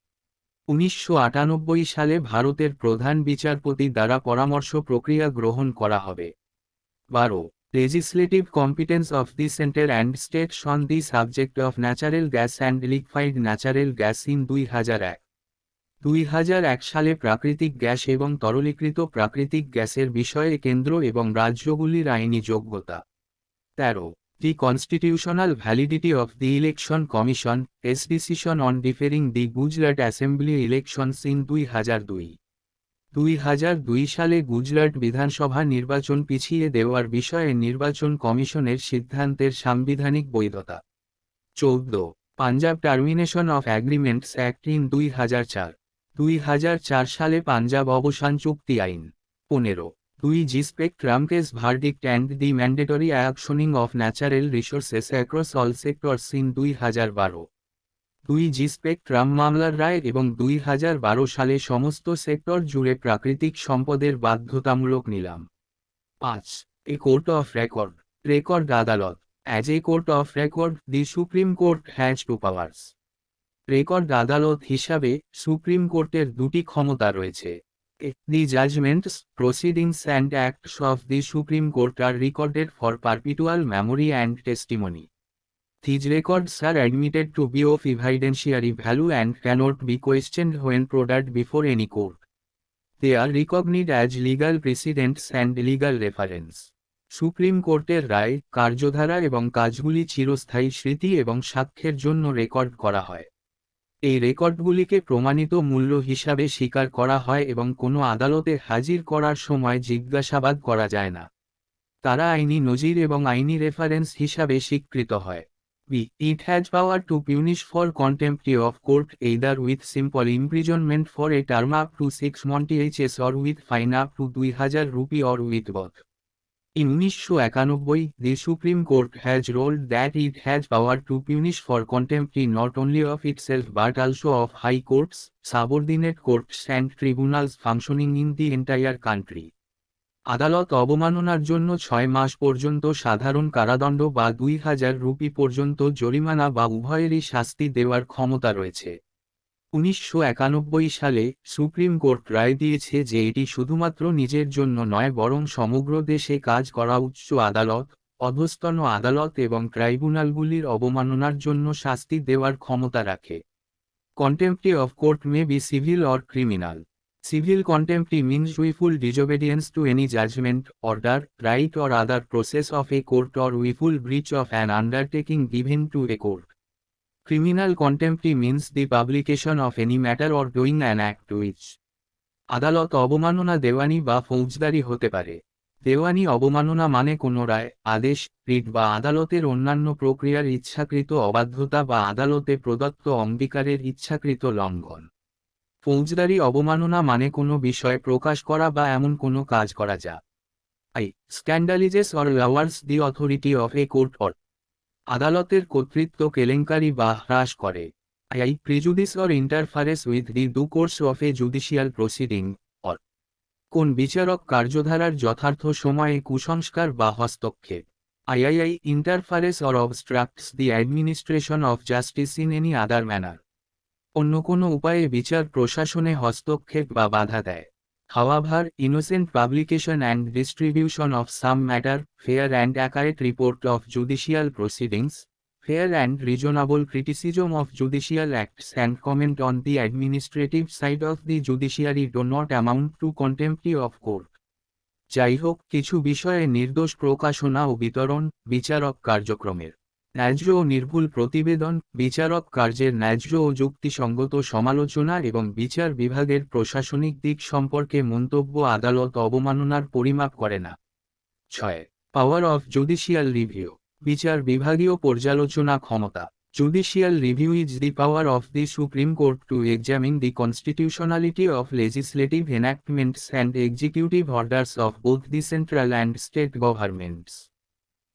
1998 সালে ভারতের প্রধান বিচারপতি দ্বারা পরামর্শ প্রক্রিয়া গ্রহণ করা হবে। 12. Legislative competence of the center and states on the subject of natural gas and liquefied natural gas in 2001। 2001 সালে প্রাকৃতিক গ্যাস এবং তরলীকৃত প্রাকৃতিক গ্যাসের বিষয়ে কেন্দ্র এবং রাজ্যগুলির আইনি যোগ্যতা। 13. The constitutional validity of the Election Commission's decision on deferring the Gujarat Assembly elections in 2002। 2002 সালে গুজরাট বিধানসভা নির্বাচন পিছিয়ে দেওয়ার বিষয়ে নির্বাচন কমিশনের সিদ্ধান্তের সাংবিধানিক বৈধতা। 14. Punjab termination of agreements act in 2004। 2004 সালে পাঞ্জাব অবসান চুক্তি আইন। 15. 2 G spectrum case verdict and the mandatory auctioning of natural resources across all sectors in 2012। 2 G spectrum মামলার রায় এবং 2012 সালে সমস্ত সেক্টর জুড়ে প্রাকৃতিক সম্পদের বাধ্যতামূলক নিলাম। 5. এ কোর্ট অফ রেকর্ড আদালত। As a court of record the supreme Court has two powers. Record আদালত হিসাবে সুপ্রিম কোর্টের দুটি ক্ষমতা রয়েছে। The judgments, proceedings and acts of the supreme Court are recorded for perpetual memory and testimony. These records are admitted to be of evidentiary value and cannot be questioned when produced before any court. They are recognized as legal precedents and legal reference. Supreme কোর্টের রায়, কার্যধারা এবং কাজগুলি চিরস্থায়ী স্মৃতি এবং সাক্ষ্যের জন্য record করা হয়। এই রেকর্ডগুলিকে প্রমাণিত মূল্য হিসাবে স্বীকার করা হয় এবং কোনো আদালতে হাজির করার সময় জিজ্ঞাসাবাদ করা যায় না। তারা আইনি নজির এবং আইনি রেফারেন্স হিসাবে স্বীকৃত হয়। B. It has power to punish for contempt of court either with simple imprisonment for a term up to 6 months or with fine up to 2000 rupee or with both. In 1991, the Supreme Court has ruled that it has power to punish for contempt not only of itself but also of high courts, subordinate courts and tribunals functioning in the entire country. আদালত অবমাননার জন্য 6 মাস পর্যন্ত সাধারণ কারাদণ্ড বা 2000 rupee পর্যন্ত জরিমানা বা উভয়েরই শাস্তি দেওয়ার ক্ষমতা রয়েছে। 1991 সালে সুপ্রিম কোর্ট রায় দিয়েছে যে এটি শুধুমাত্র নিজের জন্য নয় বরং সমগ্র দেশে কাজ করা উচ্চ আদালত, অধস্তন আদালত এবং ট্রাইব্যুনালগুলির অবমাননার জন্য শাস্তি দেওয়ার ক্ষমতা রাখে। Contempt of court may be civil or criminal. Civil contempt means willful disobedience to any judgment, order, right or other process of a court or willful breach of an undertaking given to a court. Criminal contempt means the publication of any matter or doing an act which আদালত অবমাননা দেওয়ানি বা ফৌজদারি হতে পারে। দেওয়ানি অবমাননা মানে কোনো রায়, আদেশ, রিট বা আদালতের অন্যান্য প্রক্রিয়ার ইচ্ছাকৃত অবাধ্যতা বা আদালতে প্রদত্ত অঙ্গীকারের ইচ্ছাকৃত লঙ্ঘন। ফৌজদারি অবমাননা মানে কোনো বিষয় প্রকাশ করা বা এমন কোনো কাজ করা যা scandalizes or lowers the authority of a court or আদালতের কর্তৃত্ব কেলেঙ্কারি বা হ্রাস করে। I prejudices or interferes with the due course of a judicial proceeding, or কোন বিচারক কার্যধারার যথার্থ সময়ে কুসংস্কার বা হস্তক্ষেপ। I interferes or obstructs the administration of justice in any other manner. অন্য কোনো উপায়ে বিচার প্রশাসনে হস্তক্ষেপ বা বাধা দেয়। However, innocent publication and distribution of some matter, fair and accurate report of judicial proceedings, fair and reasonable criticism of judicial acts and comment on the administrative side of the judiciary do not amount to contempt of court. যাই হোক, কিছু বিষয়ে নির্দোষ প্রকাশনা ও বিতরণ, বিচারক কার্যক্রমের ন্যায্য ও নির্ভুল প্রতিবেদন, বিচারক কার্যের ন্যায্য ও যুক্তিসঙ্গত সমালোচনা এবং বিচার বিভাগের প্রশাসনিক দিক সম্পর্কে মন্তব্য আদালত অবমাননার পরিমাপ করে না। 6. Power of judicial review. বিচার বিভাগীয় পর্যালোচনা ক্ষমতা। Judicial review is the power of the Supreme Court to examine the constitutionality of legislative enactments and executive orders of both the central and state governments.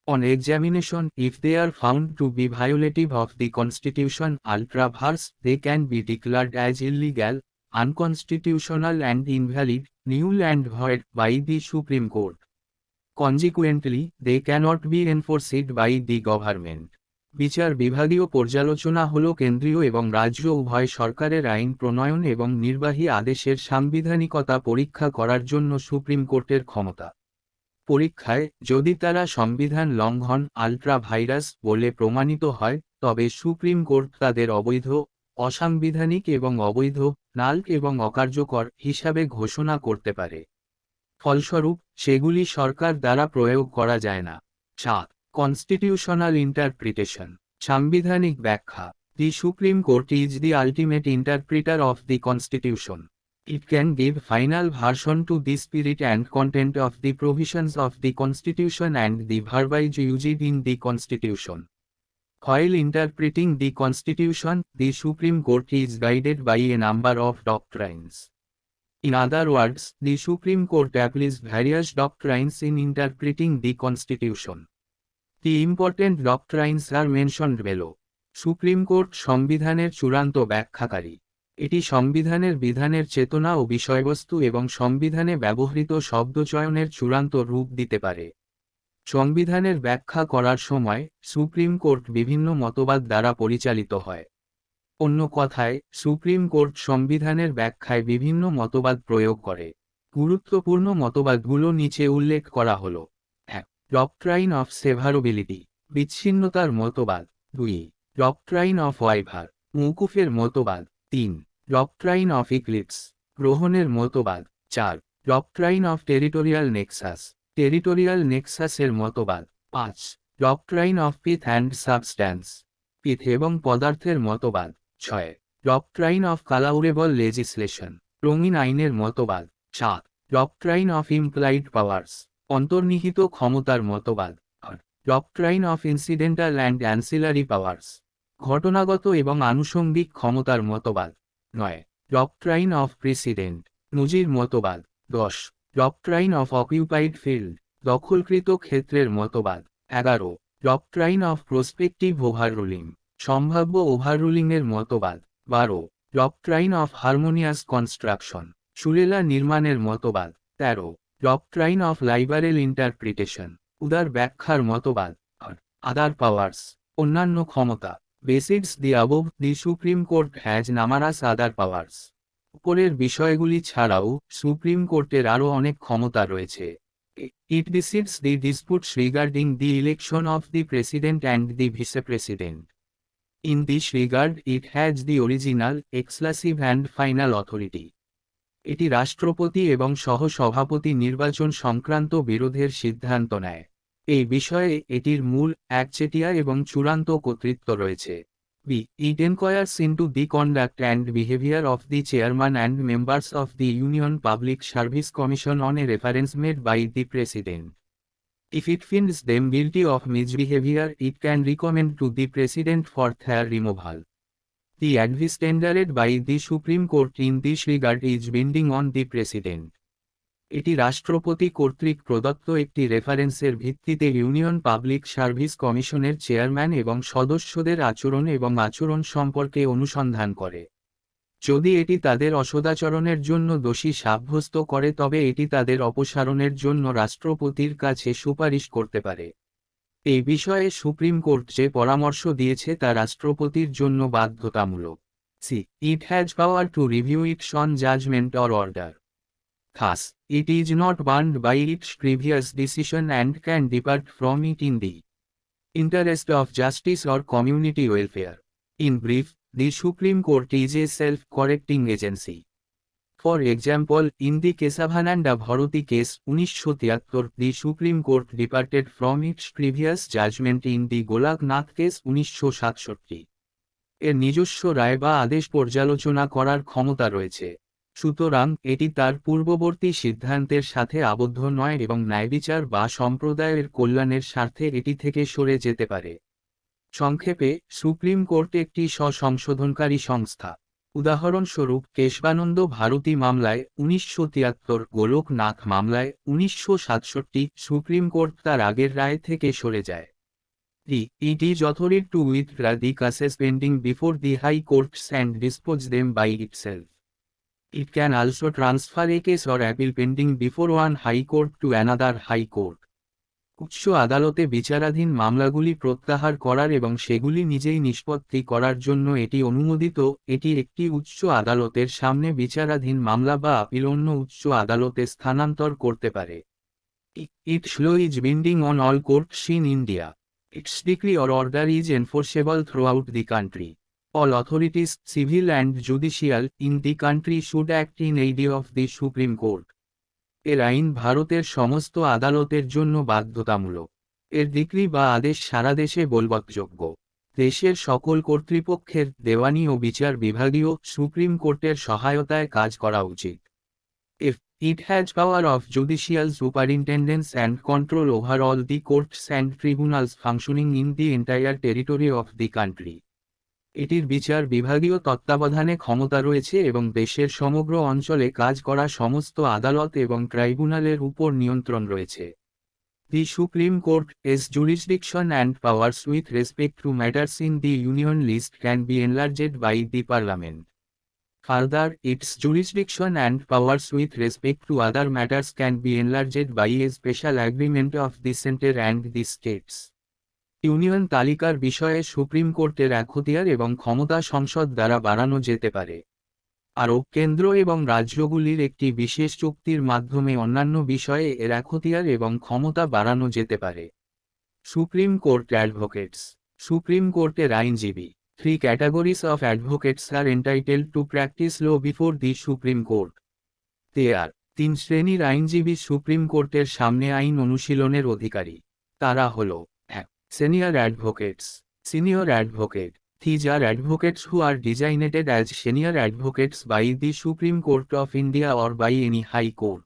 On examination, if they are found to be violative of the Constitution, ultra vires, they can be declared as illegal, unconstitutional and invalid, null and void by the Supreme Court. Consequently, they cannot be enforced by the government. বিচার বিভাগীয় পর্যালোচনা হল কেন্দ্রীয় এবং রাজ্য উভয় সরকারের আইন প্রণয়ন এবং নির্বাহী আদেশের সাংবিধানিকতা পরীক্ষা করার জন্য সুপ্রিম কোর্টের ক্ষমতা। পরীক্ষায় যদি তারা সংবিধান লঙ্ঘন আল্ট্রা ভাইরাস বলে প্রমাণিত হয়, তবে সুপ্রিম কোর্ট তাদের অবৈধ, অসাংবিধানিক এবং অবৈধ, নাল এবং অকার্যকর হিসাবে ঘোষণা করতে পারে। ফলস্বরূপ, সেগুলি সরকার দ্বারা প্রয়োগ করা যায় না। 7. Constitutional interpretation. সাংবিধানিক ব্যাখ্যা। দি supreme court is the ultimate interpreter of the constitution. It can give final version to the spirit and content of the provisions of the Constitution and the verbiage used in the Constitution. While interpreting the Constitution, the Supreme Court is guided by a number of doctrines. In other words, the Supreme Court applies various doctrines in interpreting the Constitution. The important doctrines are mentioned below. Supreme court সংবিধানের চূড়ান্ত ব্যাখ্যাকারী। এটি সংবিধানের বিধানের চেতনা ও বিষয়বস্তু এবং সংবিধানে ব্যবহৃত শব্দচয়নের চূড়ান্ত রূপ দিতে পারে। সংবিধানের ব্যাখ্যা করার সময় সুপ্রিম কোর্ট বিভিন্ন মতবাদ দ্বারা পরিচালিত হয়। অন্য কথায়, সুপ্রিম কোর্ট সংবিধানের ব্যাখ্যায় বিভিন্ন মতবাদ প্রয়োগ করে। গুরুত্বপূর্ণ মতবাদগুলো নিচে উল্লেখ করা হল। 1. ডক্ট্রাইন অফ সেভারবিলিটি, বিচ্ছিন্নতার মতবাদ। 2. ডক্ট্রাইন অফ ওয়াইভার, মৌকুফের মতবাদ। 3. ডক্ট্রাইন অফ ইক্লিপস, গ্রহণের মতবাদ। 4. Doctrine of territorial nexus, territorial নেক্সাসের মতবাদ। 5. Doctrine of pith and substance, pith এবং পদার্থের মতবাদ। 6. ডক্ট্রাইন অফ কালাউরেবল লেজিসলেশন, রঙিন আইনের মতবাদ। 7. ডক্ট্রাইন অফ ইমপ্লাইড পাওয়ার্স, অন্তর্নিহিত ক্ষমতার মতবাদ। 8. Doctrine of incidental and ancillary powers, ঘটনাগত এবং আনুষঙ্গিক ক্ষমতার মতবাদ। 9. ডক্ট্রাইন অফ প্রেসিডেন্ট, নজির মতবাদ। 10. ডক্ট্রাইন অফ অকিউপাইড ফিল্ড, দখলকৃত ক্ষেত্রের মতবাদ। 11. ডক্ট্রাইন অফ প্রসপেক্টিভ ওভাররুলিং, সম্ভাব্য ওভাররুলিংয়ের মতবাদ। 12. ডক্ট্রাইন অফ হারমোনিয়াস কনস্ট্রাকশন, সুরেলা নির্মাণের মতবাদ। 13. ডক্ট্রাইন অফ লাইবারেল ইন্টারপ্রিটেশন, উদার ব্যাখ্যার মতবাদ। আদার পাওয়ার্স, অন্যান্য ক্ষমতা। Besides the above, the Supreme Court has numerous other powers. উপরের বিষয়গুলি ছাড়াও সুপ্রিম কোর্টের আরও অনেক ক্ষমতা রয়েছে। It decides the disputes regarding the election of the president and the vice president. In this regard, it has the original, exclusive and final authority. এটি রাষ্ট্রপতি এবং সহ-সভাপতি নির্বাচন সংক্রান্ত বিরোধের সিদ্ধান্ত নেয়। এই বিষয়ে এটির মূল, একচেটিয়া এবং চূড়ান্ত কর্তৃত্ব রয়েছে। B. It inquires into the conduct and behavior of the chairman and members of the Union Public Service Commission on a reference made by the President. If it finds them guilty of misbehavior, it can recommend to the President for their removal. The advice tendered by the Supreme Court in this regard is binding on the President. এটি রাষ্ট্রপতি কর্তৃক প্রদত্ত একটি রেফারেন্সের ভিত্তিতে union public service কমিশনের chairman এবং সদস্যদের আচরণ এবং আচরণ সম্পর্কে অনুসন্ধান করে। যদি এটি তাদের অসদাচরণের জন্য দোষী সাব্যস্ত করে তবে এটি তাদের অপসারণের জন্য রাষ্ট্রপতির কাছে সুপারিশ করতে পারে। এই বিষয়ে সুপ্রিম কোর্ট যে পরামর্শ দিয়েছে তা রাষ্ট্রপতির জন্য বাধ্যতামূলক। C, it has power to review its own judgement or order. Thus, it is not bound by its previous decision and can depart from it in the interest of justice or community welfare. In brief, the Supreme Court is a self-correcting agency. For example, in the Kesavananda Bharati case 1973, the Supreme Court departed from its previous judgment in the Golaknath case 1967. এর নিজস্ব রায় বা আদেশ পর্যালোচনা করার ক্ষমতা রয়েছে। সুতরাং এটি তার পূর্ববর্তী সিদ্ধান্তের সাথে আবদ্ধ নয় এবং ন্যায়বিচার বা সম্প্রদায়ের কল্যাণের স্বার্থে এটি থেকে সরে যেতে পারে। সংক্ষেপে, সুপ্রিম কোর্ট একটি স্ব-সংশোধনকারী সংস্থা। উদাহরণস্বরূপ কেশবানন্দ ভারতী মামলায় 1973, গোলকনাথ মামলায় 1967 সুপ্রিম কোর্ট তার আগের রায় থেকে সরে যায়। It is authorized to withdraw the cases pending before the High Courts and dispose them by itself. It can also transfer a case or appeal pending before one High Court to another High Court. উচ্চ আদালতে বিচারাধীন মামলাগুলি প্রত্যাহার করার এবং সেগুলি নিজেই নিষ্পত্তি করার জন্য এটি অনুমোদিত। এটি একটি উচ্চ আদালতের সামনে বিচারাধীন মামলা বা আপিল অন্য উচ্চ আদালতে স্থানান্তর করতে পারে। Its law is binding on all courts in India. Its decree or order is enforceable throughout the country. All authorities, civil and judicial, in the country should act in aid of the Supreme Court. এর আইন ভারতের সমস্ত আদালতের জন্য বাধ্যতামূলক। এর decree বা আদেশ সারা দেশে বলবৎযোগ্য। দেশের সকল কর্তৃপক্ষের দেওয়ানি ও বিচার বিভাগীয় সুপ্রিম কোর্টের সহায়তায় কাজ করা উচিত। It has power of judicial superintendence and control over all the courts and tribunals functioning in the entire territory of the country. এটির বিচার বিভাগীয় তত্ত্বাবধানে ক্ষমতা রয়েছে এবং দেশের সমগ্র অঞ্চলে কাজ করা সমস্ত আদালত এবং ট্রাইব্যুনালের উপর নিয়ন্ত্রণ রয়েছে। The Supreme Court, its jurisdiction and powers with respect to matters in the Union list can be enlarged by the Parliament. Further, its jurisdiction and powers with respect to other matters can be enlarged by a special agreement of the centre and the states. Union তালিকার বিষয়ে supreme কোর্টের এখতিয়ার এবং ক্ষমতা সংসদ দ্বারা বাড়ানো যেতে পারে। আরও, কেন্দ্র এবং রাজ্যগুলির একটি বিশেষ চুক্তির মাধ্যমে অন্যান্য বিষয়ে এর এখতিয়ার এবং ক্ষমতা বাড়ানো যেতে পারে। Supreme court advocates. সুপ্রিম কোর্টের আইনজীবী। 3 categories of advocates are entitled to practice law before the Supreme Court. They are 3 শ্রেণীর আইনজীবী সুপ্রিম কোর্টের সামনে আইন অনুশীলনের অধিকারী। তারা হল: Senior advocates. Senior advocate. These are advocates who are designated as senior advocates by the Supreme Court of India or by any High Court.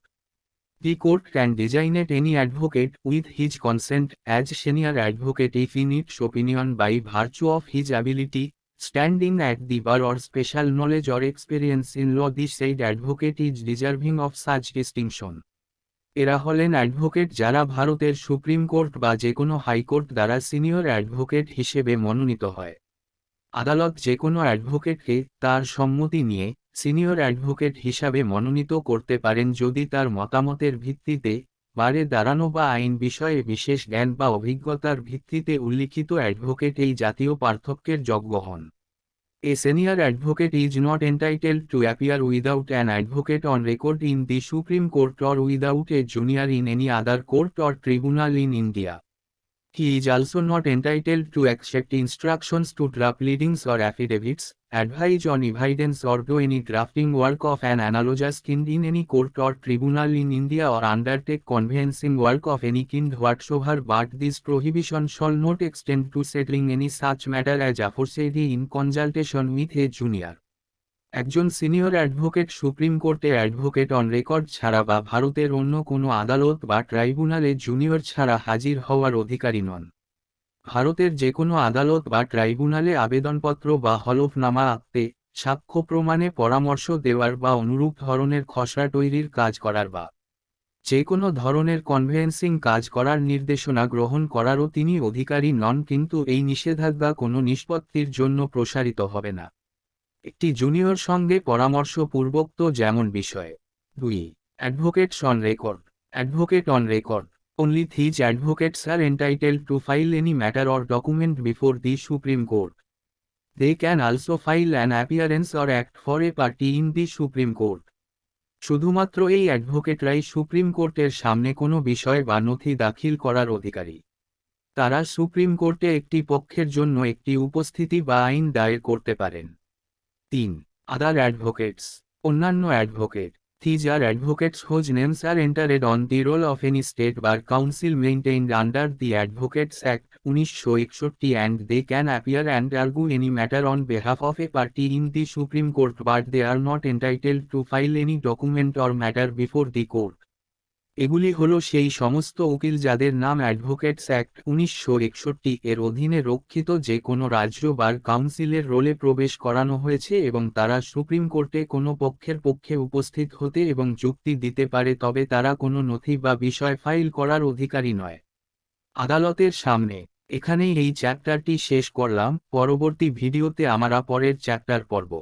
The court can designate any advocate, with his consent, as senior advocate if in its opinion by virtue of his ability, standing at the bar or special knowledge or experience in law the said advocate is deserving of such distinction. এরা হলেন advocate যারা ভারতের supreme court বা যে কোনো high court দ্বারা senior advocate হিসেবে মনোনীত হয়। আদালত যে কোনো অ্যাডভোকেটকে তার সম্মতি নিয়ে সিনিয়র অ্যাডভোকেট হিসাবে মনোনীত করতে পারেন যদি তার মতামতের ভিত্তিতে, বারে দাঁড়ানো বা আইন বিষয়ে বিশেষ জ্ঞান বা অভিজ্ঞতার ভিত্তিতে উল্লিখিত অ্যাডভোকেট এই জাতীয় পার্থক্যের যোগ্য হন। A senior advocate is not entitled to appear without an advocate on record in the Supreme Court or without a junior in any other court or tribunal in India. He is also not entitled to accept instructions to draft pleadings or affidavits, advise on evidence or do any drafting work of an analogous kind in any court or tribunal in India or undertake conveyancing work of any kind whatsoever, but this prohibition shall not extend to settling any such matter as aforesaid in consultation with a junior. একজন senior advocate supreme কোর্টে advocate on record ছাড়া বা ভারতের অন্য কোনো আদালত বা ট্রাইব্যুনালে জুনিয়র ছাড়া হাজির হওয়ার অধিকারী নন। ভারতের যে কোনো আদালত বা ট্রাইব্যুনালে আবেদনপত্র বা হলফনামা আঁকতে, সাক্ষ্য প্রমাণে পরামর্শ দেওয়ার বা অনুরূপ ধরনের খসড়া তৈরির কাজ করার বা যে কোনো ধরনের কনভেন্সিং কাজ করার নির্দেশনা গ্রহণ করারও তিনি অধিকারী নন, কিন্তু এই নিষেধাজ্ঞা কোনো নিষ্পত্তির জন্য প্রসারিত হবে না। একটি জুনিয়র সঙ্গে পরামর্শপূর্বক তো যেমন বিষয়ে। 2. Advocates on record. Advocate on record. Only these advocates are entitled to file any matter or document before the Supreme Court. They can also file an appearance or act for a party in the Supreme Court. শুধুমাত্র এই অ্যাডভোকেটরাই supreme কোর্টের সামনে কোনো বিষয় বা নথি দাখিল করার অধিকারী। তারা সুপ্রিম কোর্টে একটি পক্ষের জন্য একটি উপস্থিতি বা আইন দায়ের করতে পারেন। 3. আদার অ্যাডভোকেটস। অন্যান্য advocate. These are advocates whose names are entered on the roll of any state bar council maintained under the Advocates Act 1961 and they can appear and argue any matter on behalf of a party in the Supreme Court, but they are not entitled to file any document or matter before the court. এগুলি হলো সেই সমস্ত উকিল যাদের নাম advocates act 1961 এর অধীনে রক্ষিত যে কোনো রাজ্য বার কাউন্সিলের রোলে প্রবেশ করানো হয়েছে এবং তারা সুপ্রিম কোর্টে কোনো পক্ষের পক্ষে উপস্থিত হতে এবং যুক্তি দিতে পারে, তবে তারা কোনো নথি বা বিষয় ফাইল করার অধিকারী নয় আদালতের সামনে। এখানেই এই চ্যাপ্টারটি শেষ করলাম। পরবর্তী ভিডিওতে আমরা পরের চ্যাপ্টার পড়ব।